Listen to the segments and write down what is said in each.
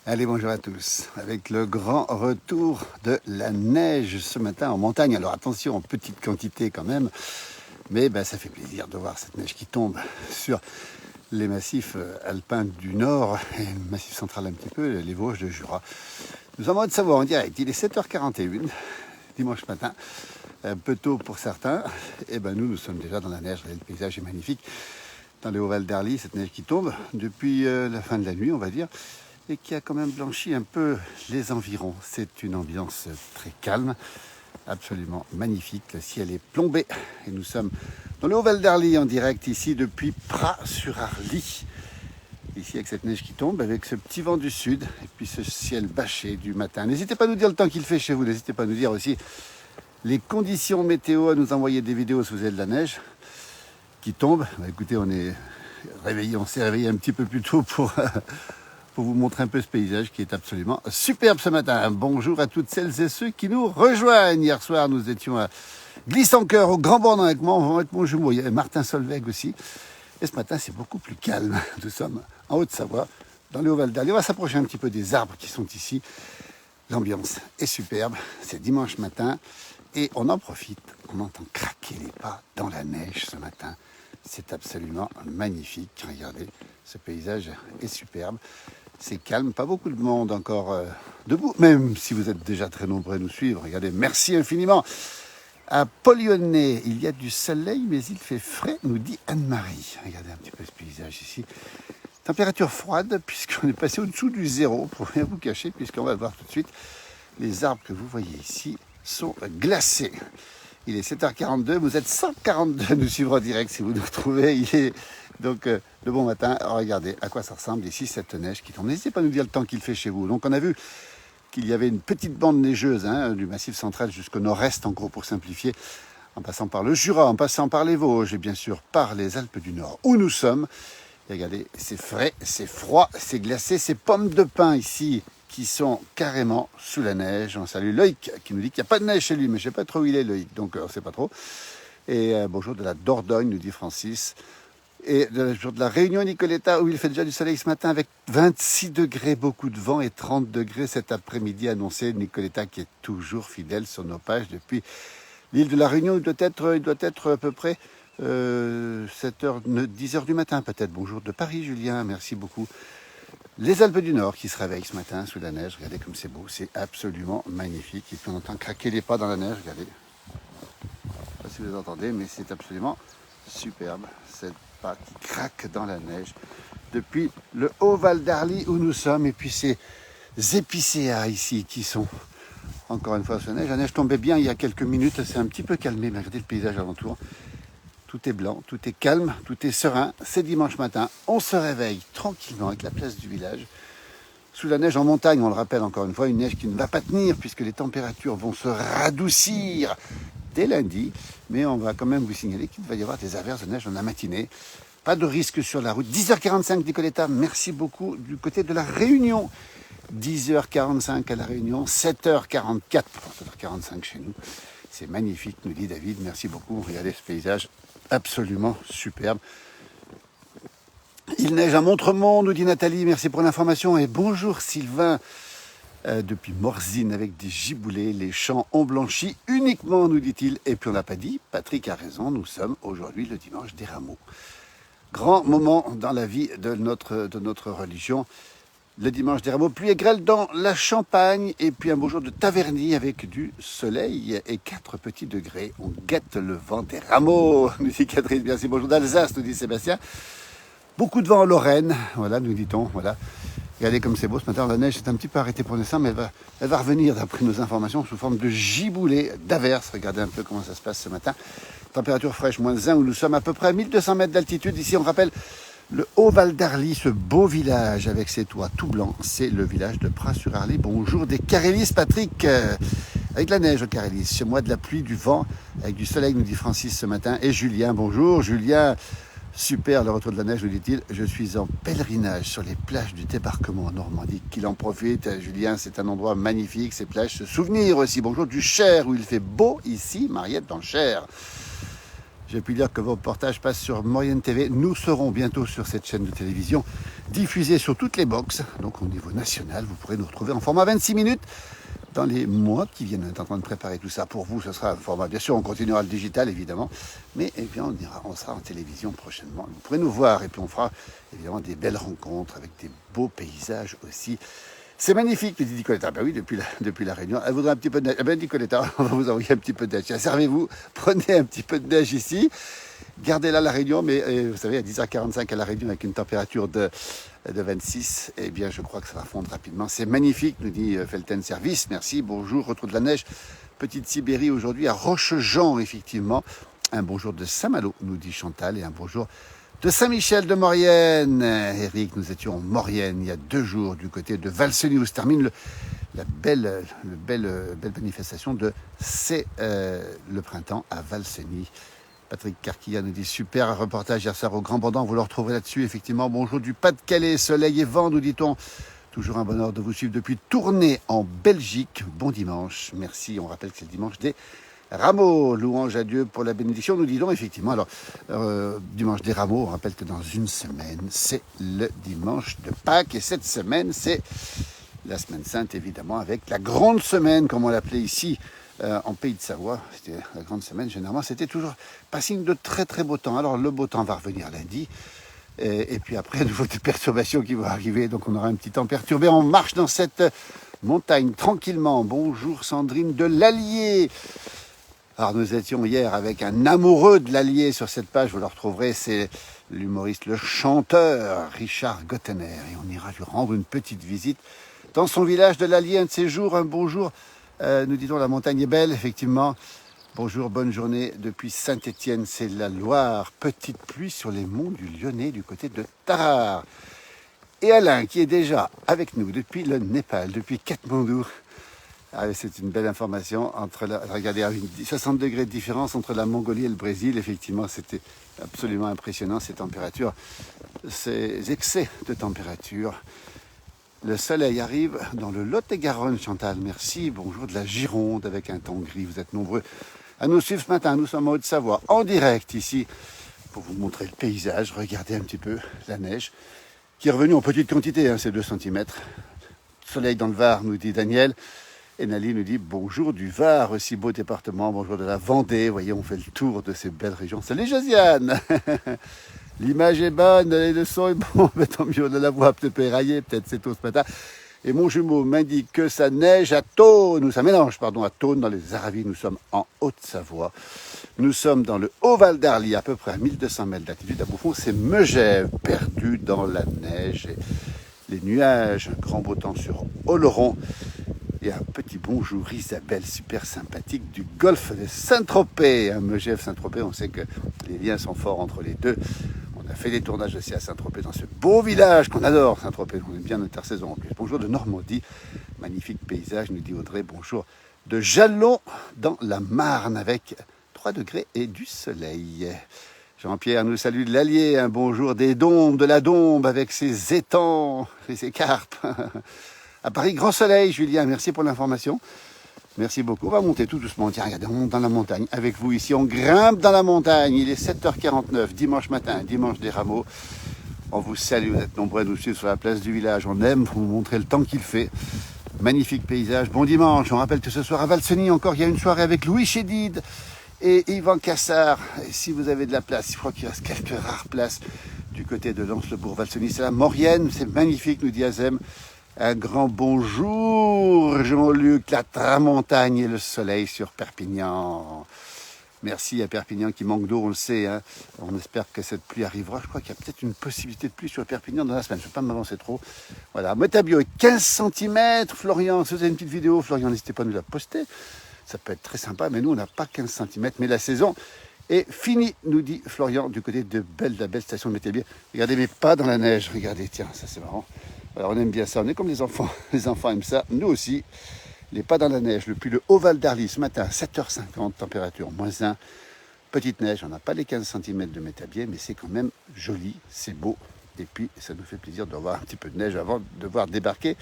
Allez, bonjour à tous. Avec le grand retour de la neige ce matin en montagne. Alors attention, en petite quantité quand même. Mais ça fait plaisir de voir cette neige qui tombe sur les massifs alpins du Nord et le massif central un petit peu, les Vosges de Jura. Nous sommes en Haute-Savoie en direct. Il est 7h41, dimanche matin. Un peu tôt pour certains. Et nous sommes déjà dans la neige. Le paysage est magnifique. Dans les Hauts-Val d'Arly, cette neige qui tombe depuis la fin de la nuit, on va dire, et qui a quand même blanchi un peu les environs. C'est une ambiance très calme, absolument magnifique. Le ciel est plombé et nous sommes dans le Hauts-Val d'Arly en direct ici depuis Pras-sur-Arly. Ici avec cette neige qui tombe, avec ce petit vent du sud et puis ce ciel bâché du matin. N'hésitez pas à nous dire le temps qu'il fait chez vous, n'hésitez pas à nous dire aussi les conditions météo, à nous envoyer des vidéos si vous avez de la neige qui tombe. Écoutez, on s'est réveillé un petit peu plus tôt pour vous montrer un peu ce paysage qui est absolument superbe ce matin. Bonjour à toutes celles et ceux qui nous rejoignent. Hier soir, nous étions à Glissancoeur, au Grand Bornand avec mon jumeau. Il y avait Martin Solveig aussi. Et ce matin, c'est beaucoup plus calme. Nous sommes en Haute-Savoie, dans le Haut-Val d'Arly. On va s'approcher un petit peu des arbres qui sont ici. L'ambiance est superbe. C'est dimanche matin et on en profite. On entend craquer les pas dans la neige ce matin. C'est absolument magnifique. Regardez, ce paysage est superbe. C'est calme, pas beaucoup de monde encore debout, même si vous êtes déjà très nombreux à nous suivre. Regardez, merci infiniment. À Polyonnais, il y a du soleil, mais il fait frais, nous dit Anne-Marie. Regardez un petit peu ce paysage ici. Température froide, puisqu'on est passé au-dessous du zéro, pour rien vous cacher, puisqu'on va le voir tout de suite. Les arbres que vous voyez ici sont glacés. Il est 7h42, vous êtes 142 à nous suivre en direct si vous nous retrouvez. Il est donc le bon matin. Alors, regardez à quoi ça ressemble ici, cette neige qui tombe. N'hésitez pas à nous dire le temps qu'il fait chez vous. Donc on a vu qu'il y avait une petite bande neigeuse du massif central jusqu'au nord-est, en gros pour simplifier, en passant par le Jura, en passant par les Vosges et bien sûr par les Alpes du Nord, où nous sommes. Et regardez, c'est frais, c'est froid, c'est glacé, ces pommes de pin ici qui sont carrément sous la neige. On salue Loïc qui nous dit qu'il n'y a pas de neige chez lui, mais je ne sais pas trop où il est Loïc, donc on ne sait pas trop. Et bonjour de la Dordogne, nous dit Francis. Et bonjour de la Réunion Nicoletta, où il fait déjà du soleil ce matin avec 26 degrés, beaucoup de vent et 30 degrés cet après-midi annoncé. Nicoletta qui est toujours fidèle sur nos pages depuis l'île de la Réunion. Il doit être à peu près 7h, 10h du matin peut-être. Bonjour de Paris Julien, merci beaucoup. Les Alpes du Nord qui se réveillent ce matin sous la neige. Regardez comme c'est beau, c'est absolument magnifique. Et puis on entend craquer les pas dans la neige, regardez. Je ne sais pas si vous entendez, mais c'est absolument superbe. Cette pas qui craque dans la neige depuis le Haut-Val d'Arly où nous sommes. Et puis ces épicéas ici qui sont encore une fois sous la neige. La neige tombait bien il y a quelques minutes, c'est un petit peu calmé, mais regardez le paysage alentour. Tout est blanc, tout est calme, tout est serein. C'est dimanche matin, on se réveille tranquillement avec la place du village. Sous la neige en montagne, on le rappelle encore une fois, une neige qui ne va pas tenir puisque les températures vont se radoucir dès lundi. Mais on va quand même vous signaler qu'il va y avoir des averses de neige dans la matinée. Pas de risque sur la route. 10h45 Nicoletta, merci beaucoup du côté de la Réunion. 10h45 à la Réunion, 7h44, 7h45 chez nous. C'est magnifique, nous dit David, merci beaucoup. Regardez ce paysage absolument superbe. Il neige à Montremont, nous dit Nathalie, merci pour l'information. Et bonjour Sylvain, depuis Morzine avec des giboulées, les champs ont blanchi uniquement, nous dit-il. Et puis on n'a pas dit, Patrick a raison, nous sommes aujourd'hui le dimanche des rameaux. Grand moment dans la vie de notre religion. Le dimanche des rameaux, pluie et grêle dans la Champagne et puis un beau jour de Taverny avec du soleil et 4 petits degrés. On guette le vent des rameaux, nous dit Catherine. Merci, bonjour d'Alsace, nous dit Sébastien. Beaucoup de vent en Lorraine, voilà, nous dit-on, voilà. Regardez comme c'est beau ce matin, la neige est un petit peu arrêtée pour l'instant, mais elle va revenir d'après nos informations sous forme de giboulées, d'averses. Regardez un peu comment ça se passe ce matin. Température fraîche, -1, où nous sommes à peu près à 1200 mètres d'altitude. Ici, on rappelle le Haut-Val d'Arly, ce beau village avec ses toits tout blancs, c'est le village de Pras-sur-Arly. Bonjour des Carélis, Patrick, avec la neige au Carélis, chez moi de la pluie, du vent, avec du soleil, nous dit Francis ce matin. Et Julien, bonjour Julien, super le retour de la neige, nous dit-il. Je suis en pèlerinage sur les plages du débarquement en Normandie. Qu'il en profite, Julien, c'est un endroit magnifique, ces plages se souvenir aussi. Bonjour du Cher, où il fait beau ici, Mariette dans le Cher. J'ai pu dire que vos reportages passent sur Maurienne TV. Nous serons bientôt sur cette chaîne de télévision. diffusé sur toutes les box, donc au niveau national. Vous pourrez nous retrouver en format 26 minutes dans les mois qui viennent. On est en train de préparer tout ça pour vous. Ce sera un format, bien sûr, on continuera le digital évidemment, mais et puis on sera en télévision prochainement. Vous pourrez nous voir et puis on fera évidemment des belles rencontres avec des beaux paysages aussi. C'est magnifique, me dit Nicoletta. Ben oui, depuis la Réunion. Elle voudrait un petit peu de neige. Eh ben Nicoletta, on va vous envoyer un petit peu de neige. Tiens, servez-vous, prenez un petit peu de neige ici. Gardez-la la Réunion, mais vous savez, à 10h45 à la Réunion avec une température de 26, eh bien je crois que ça va fondre rapidement. C'est magnifique, nous dit Felten Service. Merci, bonjour, retour de la neige. Petite Sibérie aujourd'hui à Rochejean, effectivement. Un bonjour de Saint-Malo, nous dit Chantal, et un bonjour de Saint-Michel de Maurienne. Eric, nous étions en Maurienne il y a 2 jours du côté de Valseny où se termine la belle manifestation de C'est le printemps à Valseny. Patrick Carquilla nous dit super reportage hier soir au Grand Bandant, vous le retrouverez là-dessus effectivement. Bonjour du Pas-de-Calais, soleil et vent nous dit-on. Toujours un bonheur de vous suivre depuis Tournai en Belgique. Bon dimanche, merci, on rappelle que c'est le dimanche des Rameaux, louange à Dieu pour la bénédiction, nous disons effectivement. Alors, dimanche des Rameaux, on rappelle que dans une semaine, c'est le dimanche de Pâques. Et cette semaine, c'est la semaine sainte, évidemment, avec la grande semaine, comme on l'appelait ici, en Pays de Savoie. C'était la grande semaine, généralement, c'était toujours pas signe de très très beau temps. Alors, le beau temps va revenir lundi. Et puis après, à nouveau des perturbations qui vont arriver. Donc, on aura un petit temps perturbé. On marche dans cette montagne tranquillement. Bonjour Sandrine de l'Allier. Alors nous étions hier avec un amoureux de l'Allier sur cette page, vous le retrouverez, c'est l'humoriste, le chanteur Richard Gottener. Et on ira lui rendre une petite visite dans son village de l'Allier, un de ces jours, un bonjour. Nous disons la montagne est belle, effectivement. Bonjour, bonne journée depuis Saint-Étienne, c'est la Loire. Petite pluie sur les monts du Lyonnais du côté de Tarare. Et Alain qui est déjà avec nous depuis le Népal, depuis Katmandou. Ah, c'est une belle information. Regardez, 60 degrés de différence entre la Mongolie et le Brésil. Effectivement, c'était absolument impressionnant, ces températures, ces excès de température. Le soleil arrive dans le Lot-et-Garonne, Chantal. Merci. Bonjour de la Gironde avec un temps gris. Vous êtes nombreux à nous suivre ce matin. Nous sommes en Haute-Savoie, en direct ici, pour vous montrer le paysage. Regardez un petit peu la neige qui est revenue en petite quantité, hein, c'est 2 cm. Soleil dans le Var, nous dit Daniel. Et Nali nous dit bonjour du Var, aussi beau département, bonjour de la Vendée. Vous voyez, on fait le tour de ces belles régions. Salut Josiane. L'image est bonne, le son est bon, mais tant mieux, on a la voix peut-être éraillée, peut-être c'est tôt ce matin. Et mon jumeau m'indique que ça neige à Thônes, ça mélange, pardon, à Thônes, dans les Aravis. Nous sommes en Haute-Savoie. Nous sommes dans le Haut-Val d'Arly, à peu près à 1200 mètres d'altitude. À Bouffon, c'est Megève, perdu dans la neige. Et les nuages, un grand beau temps sur Oloron. Et un petit bonjour Isabelle, super sympathique, du golfe de Saint-Tropez. Megève, Saint-Tropez, on sait que les liens sont forts entre les deux. On a fait des tournages aussi à Saint-Tropez, dans ce beau village qu'on adore, Saint-Tropez. On aime bien l'intersaison en plus. Bonjour de Normandie, magnifique paysage, nous dit Audrey. Bonjour de Jalon, dans la Marne, avec 3 degrés et du soleil. Jean-Pierre nous salue de l'Allier. Un bonjour des Dombes, de la Dombe, avec ses étangs et ses carpes. À Paris, grand soleil, Julien, merci pour l'information. Merci beaucoup. On va monter tout doucement. Tiens, regardez, on monte dans la montagne avec vous ici. On grimpe dans la montagne. Il est 7h49, dimanche matin, dimanche des Rameaux. On vous salue, vous êtes nombreux à nous suivre sur la place du village. On aime vous montrer le temps qu'il fait. Magnifique paysage. Bon dimanche. On rappelle que ce soir à Valseny, encore, il y a une soirée avec Louis Chédid et Yvan Cassard. Et si vous avez de la place, je crois qu'il reste quelques rares places du côté de Lens-le-Bourg-Valseny. C'est la Maurienne. C'est magnifique, nous dit Azem. Un grand bonjour, Jean-Luc, la tramontagne et le soleil sur Perpignan. Merci à Perpignan qui manque d'eau, on le sait. Hein. On espère que cette pluie arrivera. Je crois qu'il y a peut-être une possibilité de pluie sur Perpignan dans la semaine. Je ne vais pas m'avancer trop. Voilà, Métabio, 15 cm. Florian, si vous avez une petite vidéo, Florian, n'hésitez pas à nous la poster. Ça peut être très sympa, mais nous, on n'a pas 15 cm. Mais la saison est finie, nous dit Florian, du côté de la belle station de Métabio. Regardez mes pas dans la neige. Regardez, tiens, ça c'est marrant. Alors on aime bien ça, on est comme les enfants aiment ça, nous aussi. Les pas dans la neige, depuis le Haut-Val d'Arly ce matin, 7h50, température -1, petite neige, on n'a pas les 15 cm de métabier, mais c'est quand même joli, c'est beau. Et puis ça nous fait plaisir d'avoir un petit peu de neige avant de voir débarquer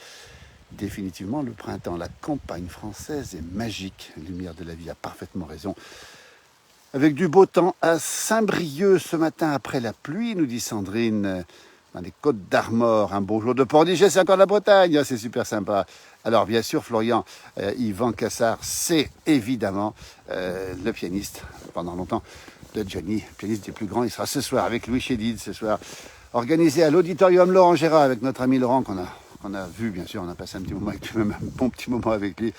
définitivement le printemps. La campagne française est magique, Lumière de la vie a parfaitement raison. Avec du beau temps à Saint-Brieuc ce matin après la pluie, nous dit Sandrine. dans les Côtes d'Armor. Un beau jour de Pornichet, c'est encore la Bretagne, c'est super sympa. Alors bien sûr, Florian, Yvan Cassard, c'est évidemment le pianiste, pendant longtemps, de Johnny, pianiste des plus grands. Il sera ce soir avec Louis Chédid, ce soir, organisé à l'auditorium Laurent Gérard, avec notre ami Laurent, qu'on a vu, bien sûr, on a passé un petit moment avec lui, même un bon petit moment avec lui.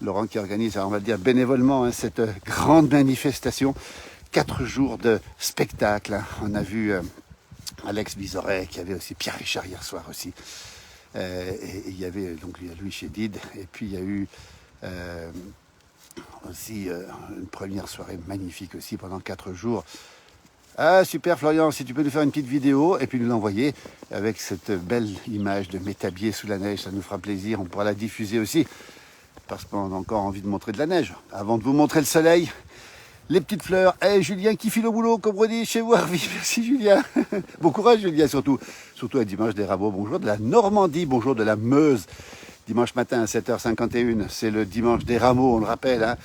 Laurent qui organise, on va le dire bénévolement, cette grande manifestation. 4 jours de spectacle. On a vu Alex Vizorek, il y avait aussi Pierre Richard hier soir aussi. Et il y avait donc Louis Chédid. Et puis il y a eu aussi une première soirée magnifique aussi pendant 4 jours. Ah super Florian, si tu peux nous faire une petite vidéo et puis nous l'envoyer avec cette belle image de Métabier sous la neige, ça nous fera plaisir. On pourra la diffuser aussi parce qu'on a encore envie de montrer de la neige. Avant de vous montrer le soleil, les petites fleurs. Eh, Julien qui file au boulot, comme on dit chez vous. Merci Julien. Bon courage Julien, surtout à Dimanche des Rameaux. Bonjour de la Normandie, bonjour de la Meuse. Dimanche matin à 7h51, c'est le Dimanche des Rameaux, on le rappelle. Hein.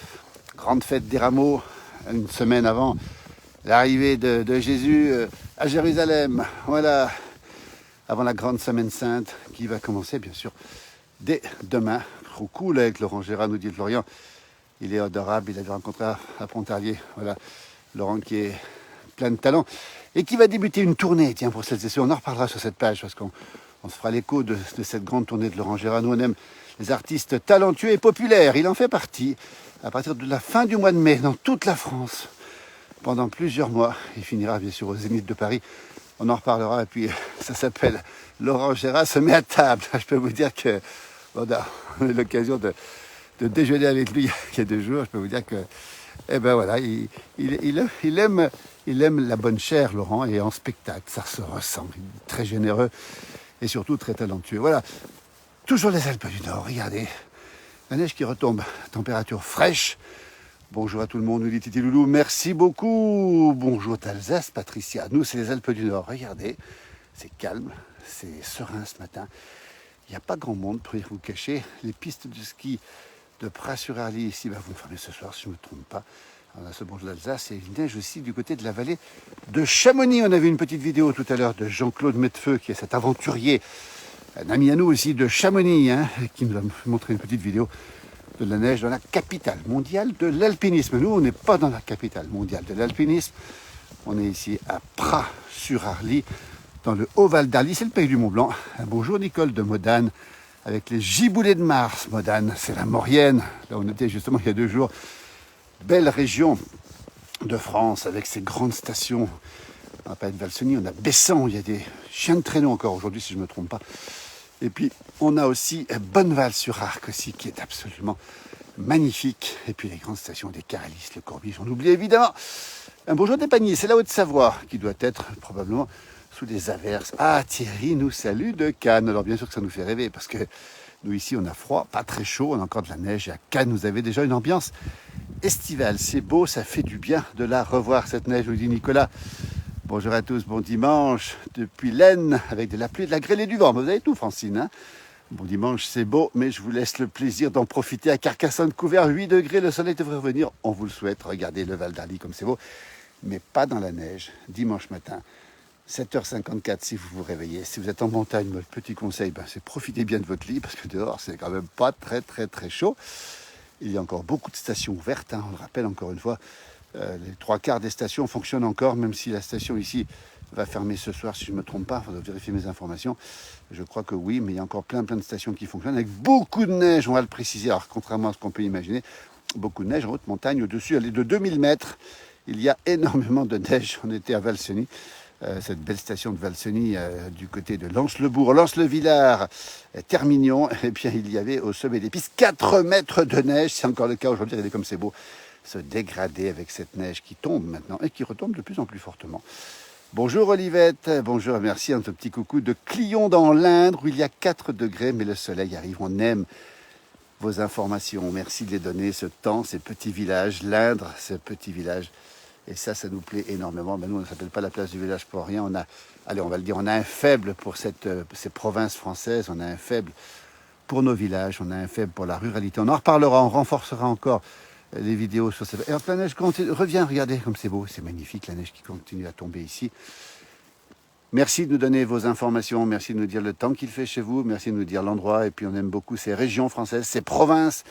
Grande fête des Rameaux, une semaine avant l'arrivée de Jésus à Jérusalem. Voilà, avant la grande semaine sainte qui va commencer bien sûr dès demain. Trop cool avec Laurent Gérard, nous dit Florian. Il est adorable, il a rencontré à Pontarlier. Voilà, Laurent qui est plein de talent et qui va débuter une tournée. Tiens, pour celles et ceux, on en reparlera sur cette page parce qu'on se fera l'écho de cette grande tournée de Laurent Gérard. Nous, on aime les artistes talentueux et populaires. Il en fait partie à partir de la fin du mois de mai dans toute la France pendant plusieurs mois. Il finira bien sûr au Zénith de Paris. On en reparlera et puis ça s'appelle Laurent Gérard se met à table. Je peux vous dire que on a eu l'occasion de déjeuner avec lui il y a 2 jours, je peux vous dire que, eh ben voilà, il aime la bonne chair, Laurent, et en spectacle, ça se ressent. Il est très généreux et surtout très talentueux. Voilà, toujours les Alpes du Nord, regardez, la neige qui retombe, température fraîche. Bonjour à tout le monde, nous dit Titi Loulou, merci beaucoup. Bonjour d'Alsace, Patricia. Nous, c'est les Alpes du Nord, regardez, c'est calme, c'est serein ce matin. Il n'y a pas grand monde, pour vous cacher. Les pistes de ski de Pras-sur-Arly ici vont fermer ce soir, si je ne me trompe pas. On a ce bonjour d'Alsace et il neige aussi du côté de la vallée de Chamonix. On a vu une petite vidéo tout à l'heure de Jean-Claude Mettefeu, qui est cet aventurier, un ami à nous aussi de Chamonix, qui nous a montré une petite vidéo de la neige dans la capitale mondiale de l'alpinisme. Nous, on n'est pas dans la capitale mondiale de l'alpinisme. On est ici à Pras-sur-Arly, dans le Haut-Val d'Arly, c'est le pays du Mont-Blanc. Bonjour Nicole de Modane, avec les giboulées de Mars. Modane, c'est la Maurienne. Là, on était justement il y a 2 jours. Belle région de France, avec ses grandes stations. On n'a pas de Valseny, on a Bessan, il y a des chiens de traîneau encore aujourd'hui, si je ne me trompe pas. Et puis, on a aussi Bonneval-sur-Arc aussi, qui est absolument magnifique. Et puis, les grandes stations des Caralis, le Corbier, j'en oublie évidemment. Un bonjour des Paniers, c'est la Haute-Savoie, qui doit être probablement sous des averses. Ah, Thierry nous salue de Cannes. Alors bien sûr que ça nous fait rêver parce que nous ici on a froid, pas très chaud, on a encore de la neige. Et à Cannes, vous avez déjà une ambiance estivale. C'est beau, ça fait du bien de la revoir cette neige, nous dit Nicolas. Bonjour à tous, bon dimanche depuis l'Aisne avec de la pluie, de la grêle et du vent. Vous avez tout Francine. Bon dimanche, c'est beau, mais je vous laisse le plaisir d'en profiter à Carcassonne, couvert 8 degrés. Le soleil devrait revenir, on vous le souhaite. Regardez le Val d'Arly comme c'est beau, mais pas dans la neige. Dimanche matin, 7h54 si vous vous réveillez. Si vous êtes en montagne, mon petit conseil, c'est profitez bien de votre lit parce que dehors, c'est quand même pas très chaud. Il y a encore beaucoup de stations ouvertes. On le rappelle encore une fois, les 3/4 des stations fonctionnent encore, même si la station ici va fermer ce soir, si je ne me trompe pas. Il faudra vérifier mes informations. Je crois que oui, mais il y a encore plein de stations qui fonctionnent avec beaucoup de neige, on va le préciser. Alors, contrairement à ce qu'on peut imaginer, beaucoup de neige en haute montagne. Au-dessus, elle est de 2000 mètres. Il y a énormément de neige. On était à Valseny. Cette belle station de Valseny du côté de Lens-le-Bourg, Lens-le-Villard, Termignon, et bien il y avait au sommet des pistes 4 mètres de neige, c'est encore le cas aujourd'hui, regardez comme c'est beau, se dégrader avec cette neige qui tombe maintenant et qui retombe de plus en plus fortement. Bonjour Olivette, bonjour et merci, un petit coucou de Clion dans l'Indre où il y a 4 degrés mais le soleil arrive, on aime vos informations, merci de les donner, ce temps, ces petits villages, l'Indre, ce petit village. Et ça nous plaît énormément. Nous, on ne s'appelle pas la place du village pour rien. On a un faible pour ces provinces françaises. On a un faible pour nos villages. On a un faible pour la ruralité. On en reparlera, on renforcera encore les vidéos sur cette... Et la neige revient, regardez comme c'est beau. C'est magnifique, la neige qui continue à tomber ici. Merci de nous donner vos informations, merci de nous dire le temps qu'il fait chez vous, merci de nous dire l'endroit. Et puis on aime beaucoup ces régions françaises, ces provinces.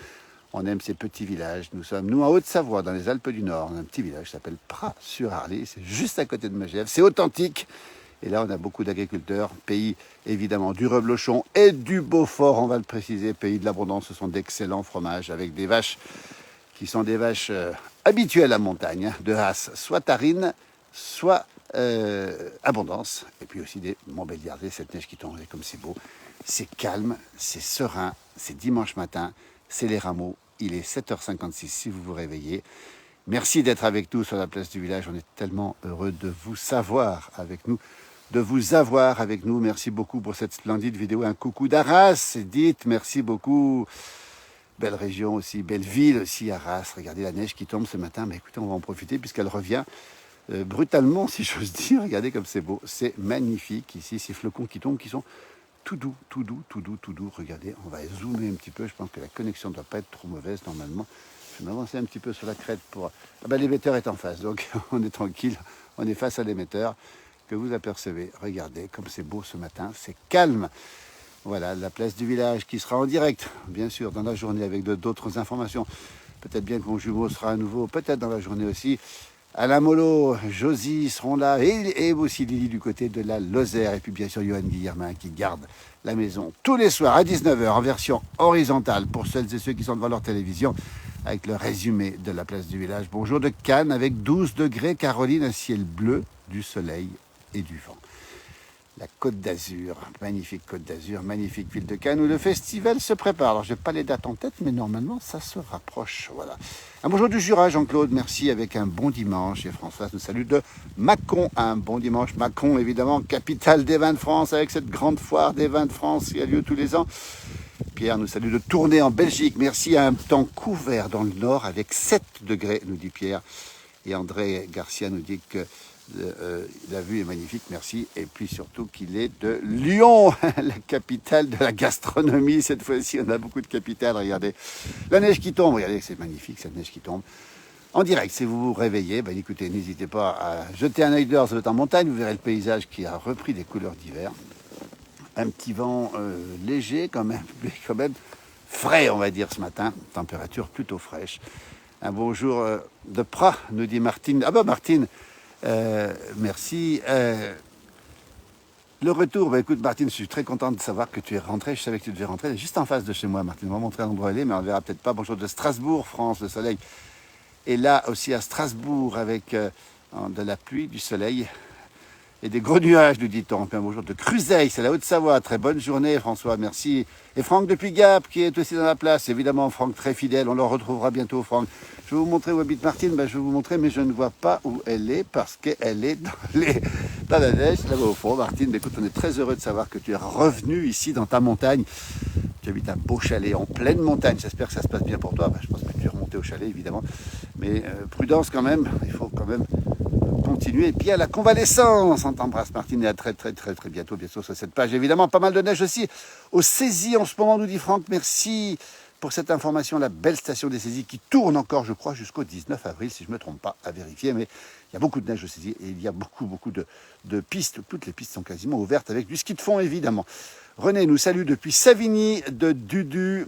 On aime ces petits villages. Nous sommes, nous, en Haute-Savoie, dans les Alpes du Nord. On a un petit village qui s'appelle Pras-sur-Arly. C'est juste à côté de Megève. C'est authentique. Et là, on a beaucoup d'agriculteurs. Pays, évidemment, du reblochon et du Beaufort, on va le préciser. Pays de l'abondance. Ce sont d'excellents fromages avec des vaches qui sont des vaches habituelles à montagne, de race soit tarine, soit abondance. Et puis aussi des Montbéliardais, cette neige qui tombe, comme c'est beau. C'est calme, c'est serein, c'est dimanche matin. C'est les rameaux, il est 7h56 si vous vous réveillez. Merci d'être avec nous sur la place du village, on est tellement heureux de vous savoir avec nous, de vous avoir avec nous. Merci beaucoup pour cette splendide vidéo, un coucou d'Arras, dites, merci beaucoup. Belle région aussi, belle ville aussi, Arras. Regardez la neige qui tombe ce matin, mais écoutez, on va en profiter puisqu'elle revient brutalement, si j'ose dire. Regardez comme c'est beau, c'est magnifique ici, ces flocons qui tombent, qui sont tout doux, tout doux, tout doux, tout doux. Regardez, on va zoomer un petit peu. Je pense que la connexion ne doit pas être trop mauvaise normalement. Je vais m'avancer un petit peu sur la crête pour... Ah ben, l'émetteur est en face, donc on est tranquille. On est face à l'émetteur que vous apercevez. Regardez comme c'est beau ce matin, c'est calme. Voilà, la place du village qui sera en direct, bien sûr, dans la journée avec d'autres informations. Peut-être bien que mon jumeau sera à nouveau, peut-être dans la journée aussi. Alain Mollo, Josie seront là, et aussi Lily du côté de la Lozère, et puis bien sûr Johan Guillermin qui garde la maison tous les soirs à 19h en version horizontale pour celles et ceux qui sont devant leur télévision avec le résumé de la place du village. Bonjour de Cannes avec 12 degrés, Caroline, un ciel bleu, du soleil et du vent. La Côte d'Azur, magnifique Côte d'Azur, magnifique ville de Cannes où le festival se prépare. Alors je n'ai pas les dates en tête, mais normalement ça se rapproche. Voilà. Un bonjour du Jura, Jean-Claude, merci avec un bon dimanche. Et Françoise nous salue de Mâcon, un bon dimanche. Mâcon, évidemment, capitale des vins de France, avec cette grande foire des vins de France qui a lieu tous les ans. Pierre nous salue de Tournai en Belgique. Merci à un temps couvert dans le nord avec 7 degrés, nous dit Pierre. Et André Garcia nous dit que la vue est magnifique, merci. Et puis surtout qu'il est de Lyon, la capitale de la gastronomie. Cette fois-ci, on a beaucoup de capitales. Regardez la neige qui tombe. Regardez, c'est magnifique cette neige qui tombe. En direct, si vous vous réveillez, ben écoutez, n'hésitez pas à jeter un œil dehors, vous êtes en montagne, vous verrez le paysage qui a repris des couleurs d'hiver. Un petit vent léger quand même, mais quand même frais, on va dire, ce matin. Température plutôt fraîche. Un bonjour de Pras, nous dit Martine. Ah ben Martine, merci. Le retour, bah écoute Martine, je suis très content de savoir que tu es rentrée. Je savais que tu devais rentrer. Elle est juste en face de chez moi, Martine. On va montrer l'endroit où elle est, mais on ne verra peut-être pas. Bonjour de Strasbourg, France, le soleil. Et là aussi à Strasbourg, avec de la pluie, du soleil et des gros nuages, nous dit-on. Puis un bonjour de Cruzeil, c'est la Haute-Savoie. Très bonne journée, François, merci. Et Franck depuis Gap, qui est aussi dans la place. Évidemment, Franck, très fidèle. On le retrouvera bientôt, Franck. Je vais vous montrer où habite Martine. Ben, je vais vous montrer, mais je ne vois pas où elle est parce qu'elle est dans la neige, là-bas au fond. Martine, ben, écoute, on est très heureux de savoir que tu es revenu ici dans ta montagne. Tu habites un beau chalet en pleine montagne. J'espère que ça se passe bien pour toi. Ben, je pense que tu es remonté au chalet, évidemment. Mais prudence quand même. Il faut quand même continuer. Et puis à la convalescence. On t'embrasse, Martine, et à très bientôt, bien sûr, sur cette page. Évidemment, pas mal de neige aussi au Saisies en ce moment, nous dit Franck. Merci pour cette information. La belle station des Saisies qui tourne encore, je crois, jusqu'au 19 avril, si je ne me trompe pas, à vérifier. Mais il y a beaucoup de neige au Saisies et il y a beaucoup de pistes. Toutes les pistes sont quasiment ouvertes avec du ski de fond, évidemment. René nous salue depuis Savigny de Dudu.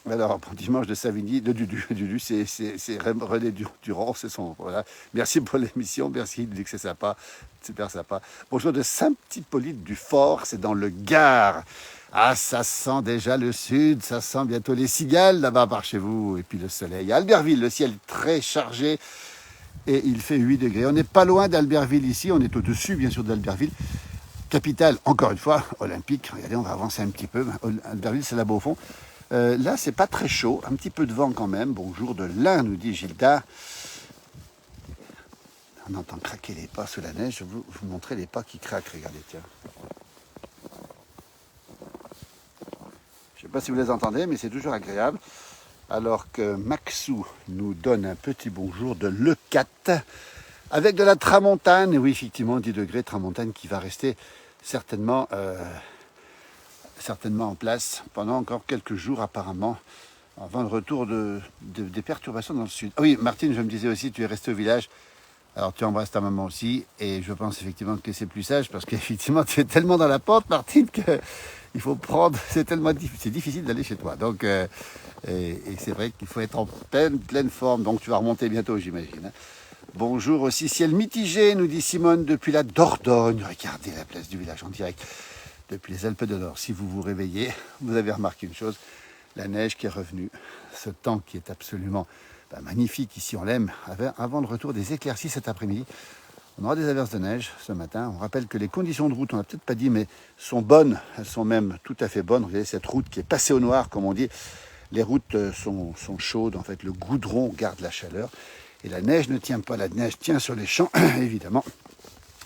Alors, bon, dimanche de Savigny, de Dudu, c'est René Durand, c'est son... Voilà. Merci pour l'émission, merci, il dit que c'est sympa, super sympa. Bonjour de Saint-Hippolyte du Fort, c'est dans le Gard. Ah, ça sent déjà le sud, ça sent bientôt les cigales là-bas par chez vous, et puis le soleil. À Albertville, le ciel est très chargé, et il fait 8 degrés. On n'est pas loin d'Albertville ici, on est au-dessus, bien sûr, d'Albertville. Capitale, encore une fois, olympique. Regardez, on va avancer un petit peu. Albertville, c'est là-bas au fond. Là, c'est pas très chaud, un petit peu de vent quand même. Bonjour de l'Ain, nous dit Gilda. On entend craquer les pas sous la neige. Je vais vous montrer les pas qui craquent. Regardez, tiens. Je ne sais pas si vous les entendez, mais c'est toujours agréable. Alors que Maxou nous donne un petit bonjour de Leucate avec de la tramontane. Et oui, effectivement, 10 degrés, tramontane qui va rester certainement en place pendant encore quelques jours apparemment, avant le retour des perturbations dans le sud. Ah oui, Martine, je me disais aussi, tu es resté au village Alors tu embrasses ta maman aussi, et je pense effectivement que c'est plus sage, parce qu'effectivement tu es tellement dans la pente, Martine, que il faut prendre, c'est difficile d'aller chez toi. Donc, et c'est vrai qu'il faut être en pleine forme, donc tu vas remonter bientôt, j'imagine. Hein. Bonjour aussi, ciel mitigé, nous dit Simone depuis la Dordogne. Regardez la place du village en direct, depuis les Alpes de Nord. Si vous vous réveillez, vous avez remarqué une chose, la neige qui est revenue, ce temps qui est absolument magnifique, ici on l'aime, avant le retour des éclaircies cet après-midi. On aura des averses de neige ce matin. On rappelle que les conditions de route, on n'a peut-être pas dit, mais sont bonnes. Elles sont même tout à fait bonnes. Regardez cette route qui est passée au noir, comme on dit. Les routes sont chaudes. En fait, le goudron garde la chaleur. Et la neige ne tient pas. La neige tient sur les champs, évidemment.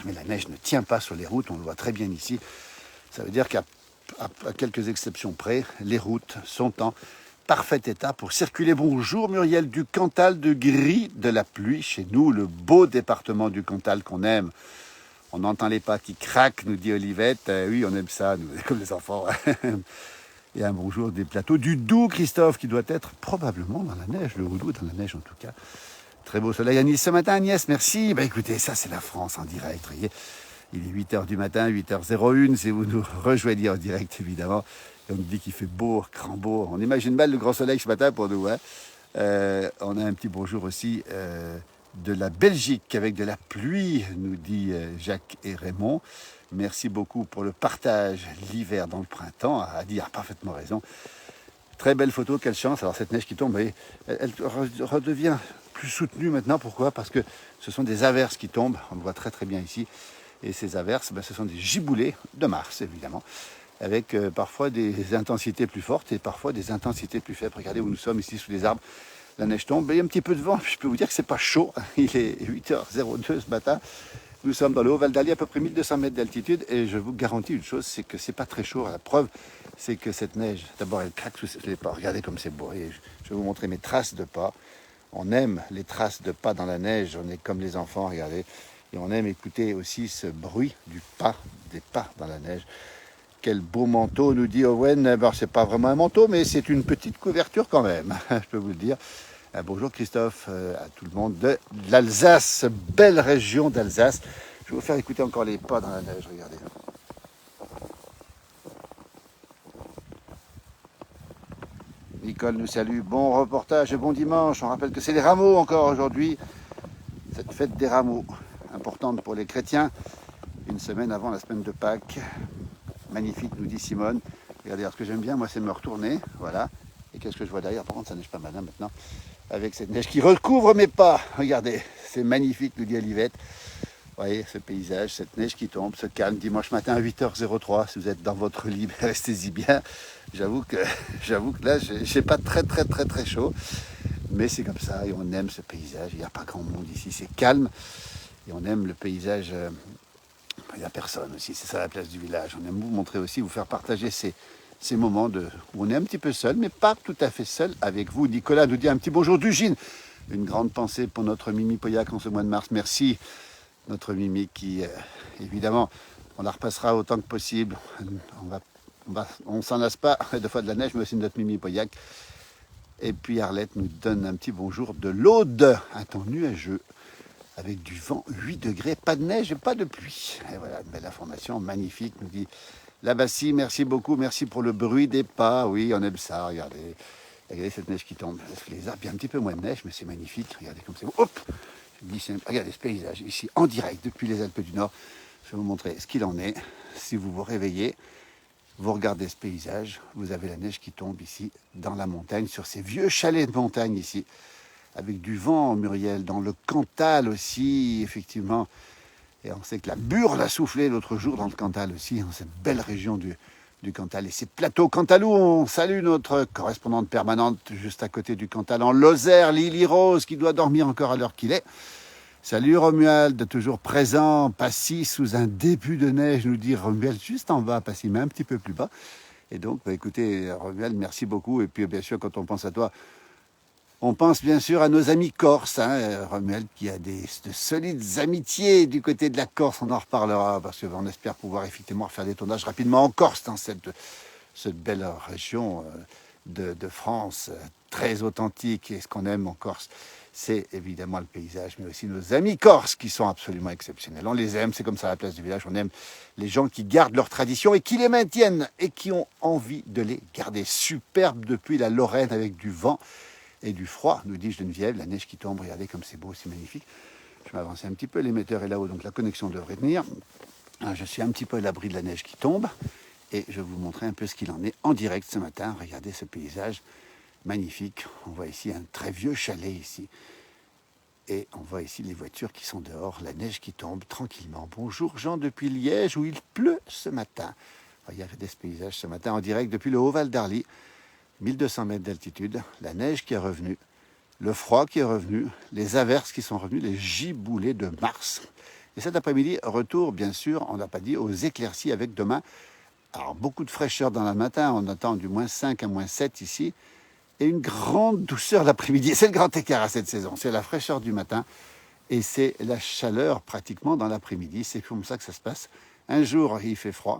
Mais la neige ne tient pas sur les routes. On le voit très bien ici. Ça veut dire qu'à quelques exceptions près, les routes sont en parfait état pour circuler. Bonjour Muriel du Cantal de Gris de la pluie chez nous, le beau département du Cantal qu'on aime. On entend les pas qui craquent, nous dit Olivette. Oui, on aime ça, nous, comme les enfants. Et un bonjour des plateaux du Doubs, Christophe, qui doit être probablement dans la neige, le Doubs dans la neige en tout cas. Très beau soleil à Nice ce matin, Agnès, merci. Écoutez, ça c'est la France en direct, voyez. Il est 8h du matin, 8h01, si vous nous rejoignez en direct évidemment. Et on nous dit qu'il fait beau, grand beau. On imagine mal le grand soleil ce matin pour nous. Hein. On a un petit bonjour aussi de la Belgique avec de la pluie, nous dit Jacques et Raymond. Merci beaucoup pour le partage, l'hiver dans le printemps, a dit, a parfaitement raison. Très belle photo, quelle chance. Alors cette neige qui tombe, elle redevient plus soutenue maintenant. Pourquoi? Parce que ce sont des averses qui tombent, on le voit très très bien ici. Et ces averses, ce sont des giboulées de mars, évidemment, avec parfois des intensités plus fortes et parfois des intensités plus faibles. Regardez où nous sommes ici sous les arbres. La neige tombe, il y a un petit peu de vent. Je peux vous dire que c'est pas chaud. Il est 8h02 ce matin. Nous sommes dans le Haut-Val d'Allier, à peu près 1200 mètres d'altitude. Et je vous garantis une chose, c'est que c'est pas très chaud. La preuve, c'est que cette neige, d'abord, elle craque sous les pas. Regardez comme c'est beau. Et je vais vous montrer mes traces de pas. On aime les traces de pas dans la neige. On est comme les enfants, regardez. Et on aime écouter aussi ce bruit du pas, des pas dans la neige. Quel beau manteau, nous dit Owen. C'est pas vraiment un manteau, mais c'est une petite couverture quand même, je peux vous le dire. Bonjour Christophe, à tout le monde de l'Alsace, belle région d'Alsace. Je vais vous faire écouter encore les pas dans la neige, regardez. Nicole nous salue, bon reportage et bon dimanche. On rappelle que c'est les rameaux encore aujourd'hui, cette fête des rameaux. Importante pour les chrétiens, une semaine avant la semaine de Pâques. Magnifique, nous dit Simone. Regardez, alors ce que j'aime bien, moi, c'est me retourner, voilà. Et qu'est-ce que je vois derrière? Par contre, ça neige pas mal hein, maintenant, avec cette neige qui recouvre mes pas. Regardez, c'est magnifique, nous dit Olivette. Vous voyez, ce paysage, cette neige qui tombe, ce calme, dimanche matin à 8h03. Si vous êtes dans votre lit, restez-y bien. J'avoue que là, j'ai pas très chaud. Mais c'est comme ça, et on aime ce paysage. Il n'y a pas grand monde ici, c'est calme. Et on aime le paysage, il n'y a personne aussi, c'est ça la place du village. On aime vous montrer aussi, vous faire partager ces moments où on est un petit peu seul, mais pas tout à fait seul avec vous. Nicolas nous dit un petit bonjour d'Ugine. Une grande pensée pour notre Mimi Pauillac en ce mois de mars. Merci, notre Mimi qui, évidemment, on la repassera autant que possible. On s'en lasse pas deux fois de la neige, mais aussi notre Mimi Pauillac. Et puis Arlette nous donne un petit bonjour de l'Aude, un temps nuageux. Avec du vent, 8 degrés, pas de neige et pas de pluie. Et voilà, une belle information, magnifique, nous dit la Bassie. Merci beaucoup, merci pour le bruit des pas. Oui, on aime ça, regardez. Regardez cette neige qui tombe. Les arbres, il y a un petit peu moins de neige, mais c'est magnifique. Regardez comme c'est beau. Hop, regardez ce paysage, ici, en direct, depuis les Alpes du Nord. Je vais vous montrer ce qu'il en est. Si vous vous réveillez, vous regardez ce paysage, vous avez la neige qui tombe ici, dans la montagne, sur ces vieux chalets de montagne ici. Avec du vent, Muriel, dans le Cantal aussi, effectivement. Et on sait que la Burle a soufflé l'autre jour dans le Cantal aussi, dans cette belle région du Cantal. Et ces plateaux cantalous, on salue notre correspondante permanente juste à côté du Cantal, en Lozère, Lily Rose, qui doit dormir encore à l'heure qu'il est. Salut Romuald, toujours présent, Passy sous un début de neige, nous dit Romuald, juste en bas, Passy, mais un petit peu plus bas. Et donc, écoutez, Romuald, merci beaucoup. Et puis, bien sûr, quand on pense à toi, on pense bien sûr à nos amis corses, hein, Romuald qui a de solides amitiés du côté de la Corse, on en reparlera parce qu'on espère pouvoir effectivement faire des tournages rapidement en Corse, dans cette belle région de France, très authentique et ce qu'on aime en Corse. c'est évidemment le paysage, mais aussi nos amis corses qui sont absolument exceptionnels. On les aime, c'est comme ça à la place du village, on aime les gens qui gardent leurs traditions et qui les maintiennent et qui ont envie de les garder. Superbe depuis la Lorraine avec du vent et du froid, nous dit Geneviève, la neige qui tombe, regardez comme c'est beau, c'est magnifique. Je vais avancer un petit peu, l'émetteur est là-haut, donc la connexion devrait tenir. Je suis un petit peu à l'abri de la neige qui tombe et je vais vous montrer un peu ce qu'il en est en direct ce matin. Regardez ce paysage magnifique. On voit ici un très vieux chalet ici. Et on voit ici les voitures qui sont dehors, la neige qui tombe tranquillement. Bonjour Jean depuis Liège où il pleut ce matin. Regardez ce paysage ce matin en direct depuis le Haut-Val d'Arly, 1200 mètres d'altitude. La neige qui est revenue, le froid qui est revenu, les averses qui sont revenues, les giboulées de mars. Et cet après-midi, retour bien sûr, on n'a pas dit, aux éclaircies avec demain. Alors beaucoup de fraîcheur dans le matin, on attend du moins 5 à moins 7 ici. Et une grande douceur l'après-midi. C'est le grand écart à cette saison. C'est la fraîcheur du matin et c'est la chaleur pratiquement dans l'après-midi. C'est comme ça que ça se passe. Un jour, il fait froid.